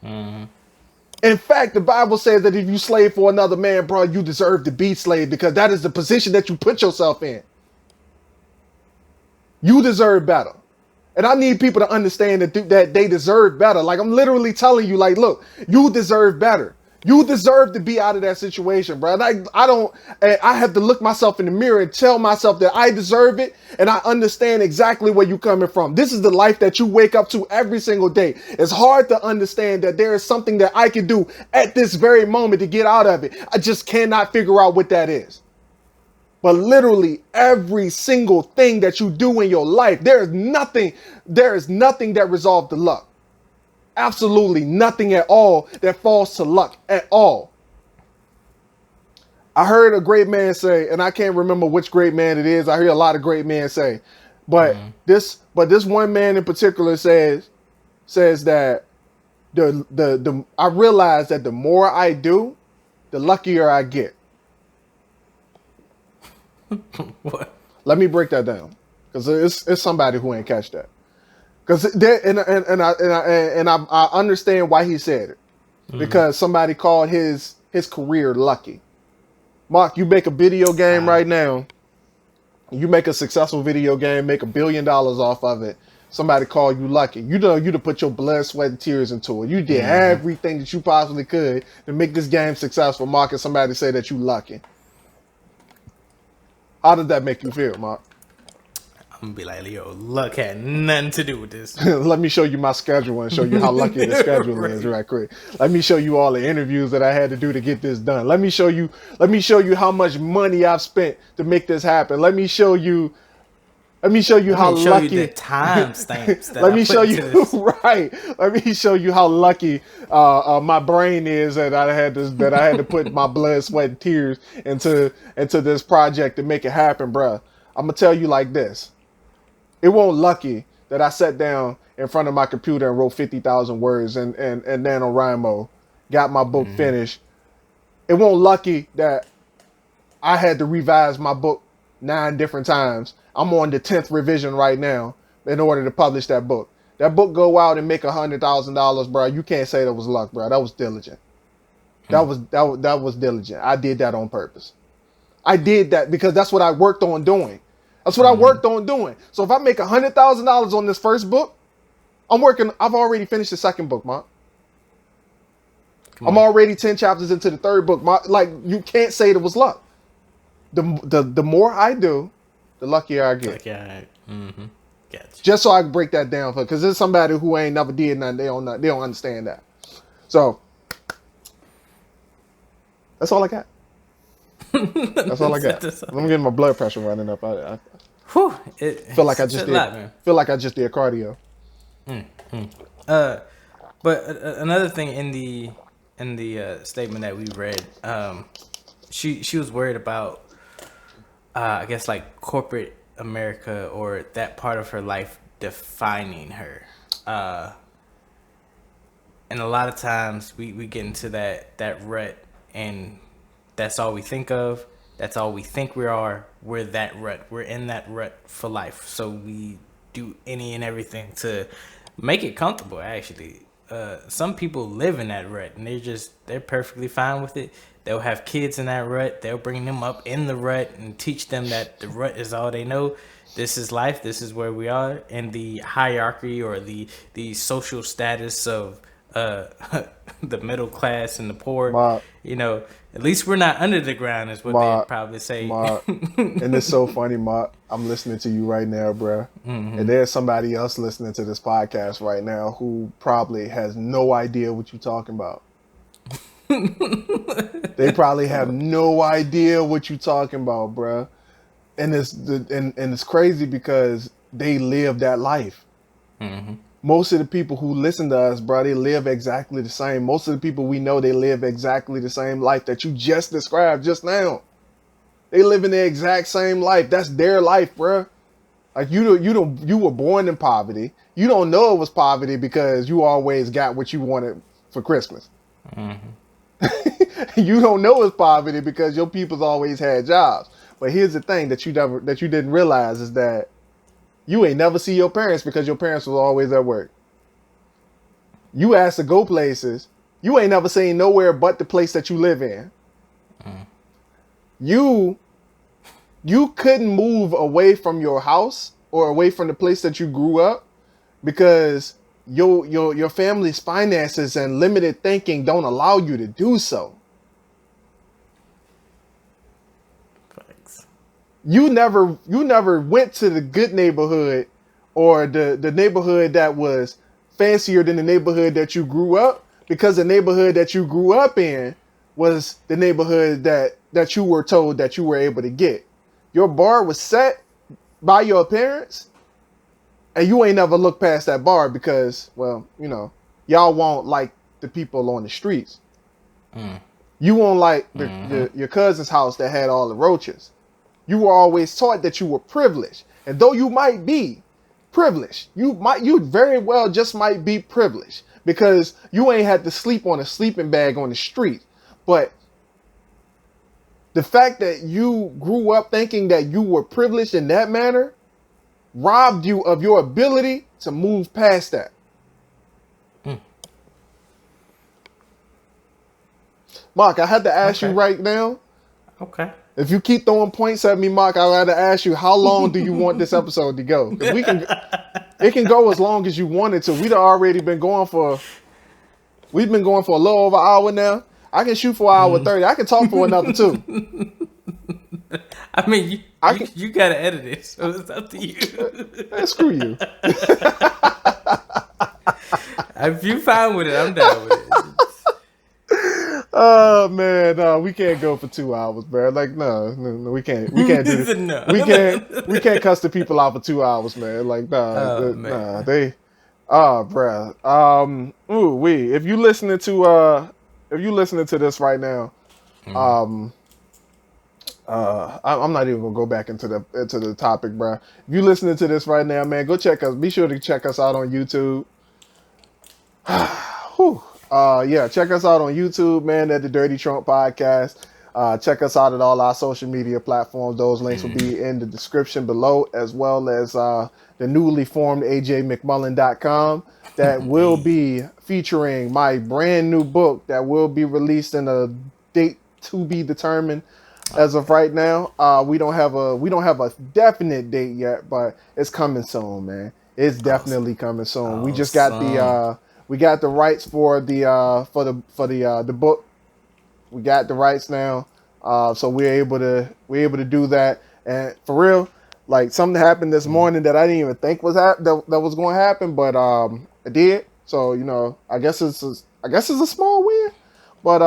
In fact, the Bible says that if you slave for another man, bro, you deserve to be slave, because that is the position that you put yourself in. You deserve better. And I need people to understand that they deserve better. Like, I'm literally telling you, like, look, you deserve better. You deserve to be out of that situation, bro. And I have to look myself in the mirror and tell myself that I deserve it. And I understand exactly where you're coming from. This is the life that you wake up to every single day. It's hard to understand that there is something that I can do at this very moment to get out of it. I just cannot figure out what that is. But literally every single thing that you do in your life, there is nothing that resolves to luck. Absolutely nothing at all that falls to luck at all. I heard a great man say, and I can't remember which great man it is. I hear a lot of great men say, but this one man in particular says that I realize that the more I do, the luckier I get. What? Let me break that down, because it's somebody who ain't catch that. Because I understand why he said it, because somebody called his career lucky. Mark, you make a video game right now, you make a successful video game, make $1 billion off of it. Somebody called you lucky. You know, you'd have put your blood, sweat, and tears into it. You did everything that you possibly could to make this game successful. Mark, and somebody say that you lucky. How did that make you feel, Mark? I'm gonna be like, yo, luck had nothing to do with this. Let me show you my schedule and show you how lucky the schedule is right quick. Let me show you all the interviews that I had to do to get this done. Let me show you how much money I've spent to make this happen. Let me show you how lucky. You the time stamps. Let me show you right. Let me show you how lucky my brain is that I had to put my blood, sweat, and tears into this project to make it happen, bruh. I'm gonna tell you like this. It won't lucky that I sat down in front of my computer and wrote 50,000 words and NaNoWriMo, got my book finished. It won't lucky that I had to revise my book 9 different times. I'm on the 10th revision right now in order to publish that book. That book go out and make $100,000, bro. You can't say that was luck, bro. That was diligent. That was diligent. I did that on purpose. I did that because that's what I worked on doing. That's what I worked on doing. So if I make $100,000 on this first book, I've already finished the second book, Mark. I'm already 10 chapters into the third book. Like, you can't say it was luck. The more I do, the luckier I get. Like, yeah, mm-hmm. Gotcha. Just so I can break that down for, because there's somebody who ain't never did nothing. They don't understand that. So that's all I got. That's all I got. I'm getting my blood pressure running up. I feel like I just did cardio. But another thing in the statement that we read, she was worried about, I guess, like corporate America, or that part of her life defining her. And a lot of times we get into that rut, and that's all we think of. That's all we think we are. We're that rut. We're in that rut for life. So we do any and everything to make it comfortable, actually. Some people live in that rut, and they're perfectly fine with it. They'll have kids in that rut. They'll bring them up in the rut and teach them that the rut is all they know. This is life. This is where we are in the hierarchy, or the social status of the middle class and the poor. Mark, at least we're not under the ground, is what they'd probably say. Mark, and it's so funny, Mark. I'm listening to you right now, bro. Mm-hmm. And there's somebody else listening to this podcast right now who probably has no idea what you're talking about. They probably have no idea what you're talking about, bro. And it's crazy because they live that life. Mm-hmm. Most of the people who listen to us, bro, they live exactly the same. Most of the people we know, they live exactly the same life that you just described just now. They live in the exact same life. That's their life, bro. Like, you were born in poverty. You don't know it was poverty because you always got what you wanted for Christmas. Mm-hmm. You don't know it's poverty because your people's always had jobs. But here's the thing that you didn't realize is that you ain't never see your parents because your parents was always at work. You asked to go places, you ain't never seen nowhere but the place that you live in. You couldn't move away from your house or away from the place that you grew up because your family's finances and limited thinking don't allow you to do so. Thanks. You never went to the good neighborhood or the neighborhood that was fancier than the neighborhood that you grew up, because the neighborhood that you grew up in was the neighborhood that you were told that you were able to get. Your bar was set by your parents, and you ain't never looked past that bar because, well, y'all won't like the people on the streets. You won't like your cousin's house that had all the roaches. You were always taught that you were privileged. And though you might be privileged, you very well just might be privileged because you ain't had to sleep on a sleeping bag on the street. But the fact that you grew up thinking that you were privileged in that manner robbed you of your ability to move past that. Mark, I had to ask you right now. Okay. If you keep throwing points at me, Mark, I had to ask you, how long do you want this episode to go? Because it can go as long as you want it to. We've been going for a little over an hour now. I can shoot for an hour 30. I can talk for another 2. I mean, you gotta edit it, so it's up to you. Screw you. If you fine with it, I'm down with it. Oh man, no, we can't go for 2 hours, bro. Like, no, we can't do this. No. We can't cuss the people out for 2 hours, man. Like, bruh. If you listening to this right now, I'm not even gonna go back into the topic, bro. If you listening to this right now, man, go check us. Be sure to check us out on YouTube. Check us out on YouTube, man, at the Dirty Trump Podcast. Check us out at all our social media platforms. Those links will be in the description below, as well as the newly formed ajmcmullen.com that will be featuring my brand new book that will be released in a date to be determined. As of right now, we don't have a definite date yet, but it's coming soon, man. It's definitely coming soon. We just got we got the rights for the book. We got the rights now, so we're able to do that. And for real, like something happened this morning that I didn't even think that was going to happen, but it did. So I guess it's a small win, but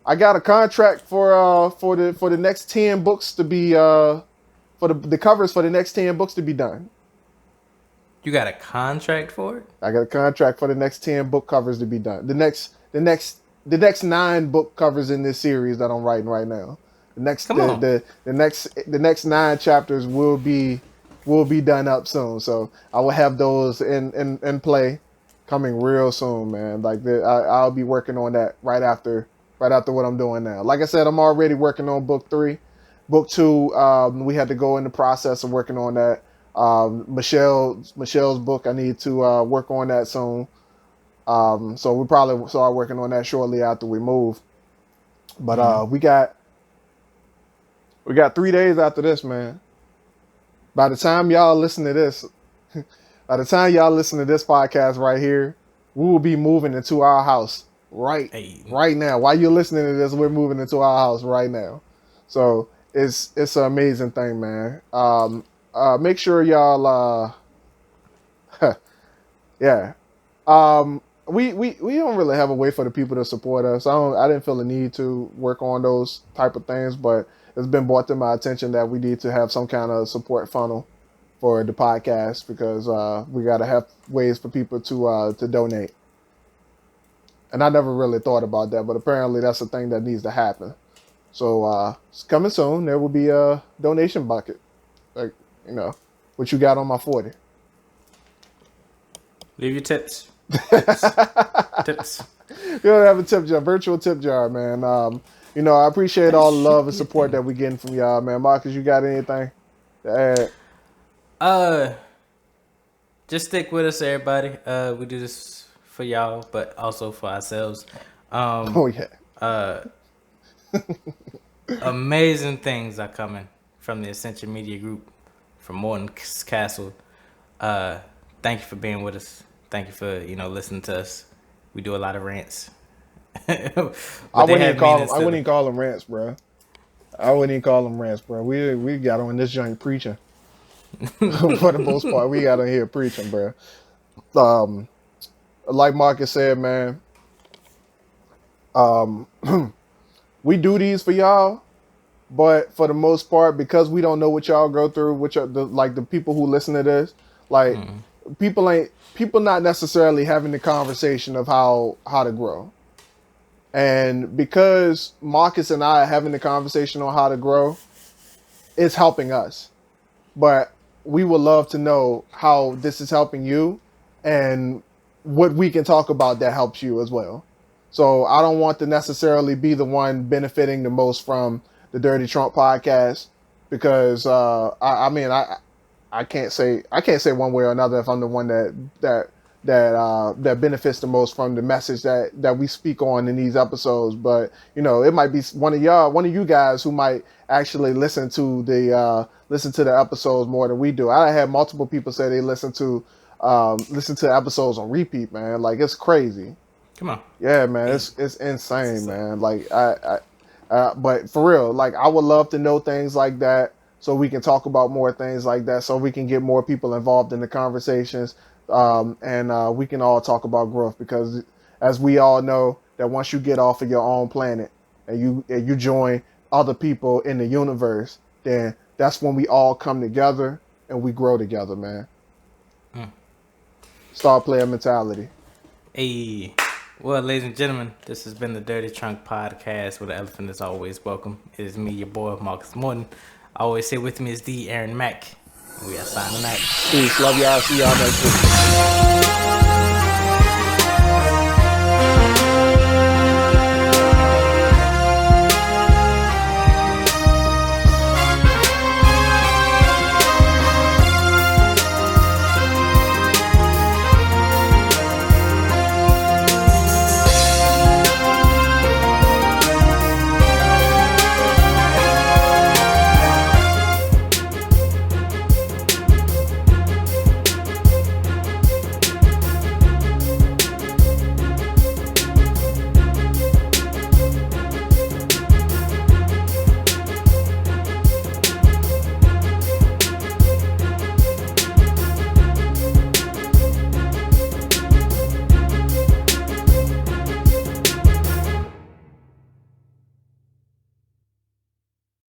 I got a contract for the next 10 books to be for the covers for the next 10 books to be done. You got a contract for it? I got a contract for the next 10 book covers to be done. The next 9 book covers in this series that I'm writing right now. The next 9 chapters will be done up soon. So I will have those in play coming real soon, man. Like I'll be working on that right after what I'm doing now. Like I said, I'm already working on book 3. Book 2, we had to go in the process of working on that. Michelle's book, I need to work on that soon. So we probably start working on that shortly after we move. But we got 3 days after this, man. By the time y'all listen to this podcast right here, we will be moving into our house right now. While you're listening to this, we're moving into our house right now. So it's an amazing thing, man. Make sure y'all yeah. We don't really have a way for the people to support us. I didn't feel the need to work on those type of things, but it's been brought to my attention that we need to have some kind of support funnel for the podcast because we got to have ways for people to donate. And I never really thought about that, but apparently that's a thing that needs to happen. So it's coming soon. There will be a donation bucket. Like, what you got on my 40. Leave your tips. Tips. You'll have a tip jar, virtual tip jar, man. I appreciate all the love and support that we're getting from y'all, man. Marcus, you got anything to add? Just stick with us, everybody. We do this for y'all, but also for ourselves. Oh yeah. Amazing things are coming from the Ascension Media Group, from Morton Castle. Thank you for being with us. Thank you for listening to us. We do a lot of rants. I wouldn't even call them rants, bro. We got on this joint preaching. For the most part, we got on here preaching, bro. Like Marcus said, man. We do these for y'all, but for the most part, because we don't know what y'all go through, the people who listen to this, people not necessarily having the conversation of how to grow. And because Marcus and I are having the conversation on how to grow, it's helping us. But we would love to know how this is helping you and what we can talk about that helps you as well. So I don't want to necessarily be the one benefiting the most from the Dirty Trump podcast because I can't say one way or another if I'm the one that benefits the most from the message that we speak on in these episodes. But it might be one of you guys who might actually listen to the episodes more than we do. I had multiple people say they listen to episodes on repeat, man. Like, it's crazy. Come on. Yeah, man, it's insane, man. Like but for real, like I would love to know things like that so we can talk about more things like that, so we can get more people involved in the conversations, and we can all talk about growth because, as we all know, that once you get off of your own planet and you join other people in the universe, then that's when we all come together and we grow together, man. Star player mentality. Hey. Well, ladies and gentlemen, this has been the Dirty Trunk Podcast, where the elephant is always welcome. It is me, your boy, Marcus Morton. I always say with me is D. Aaron Mack. We are signing out. Peace. Love y'all. See y'all next week.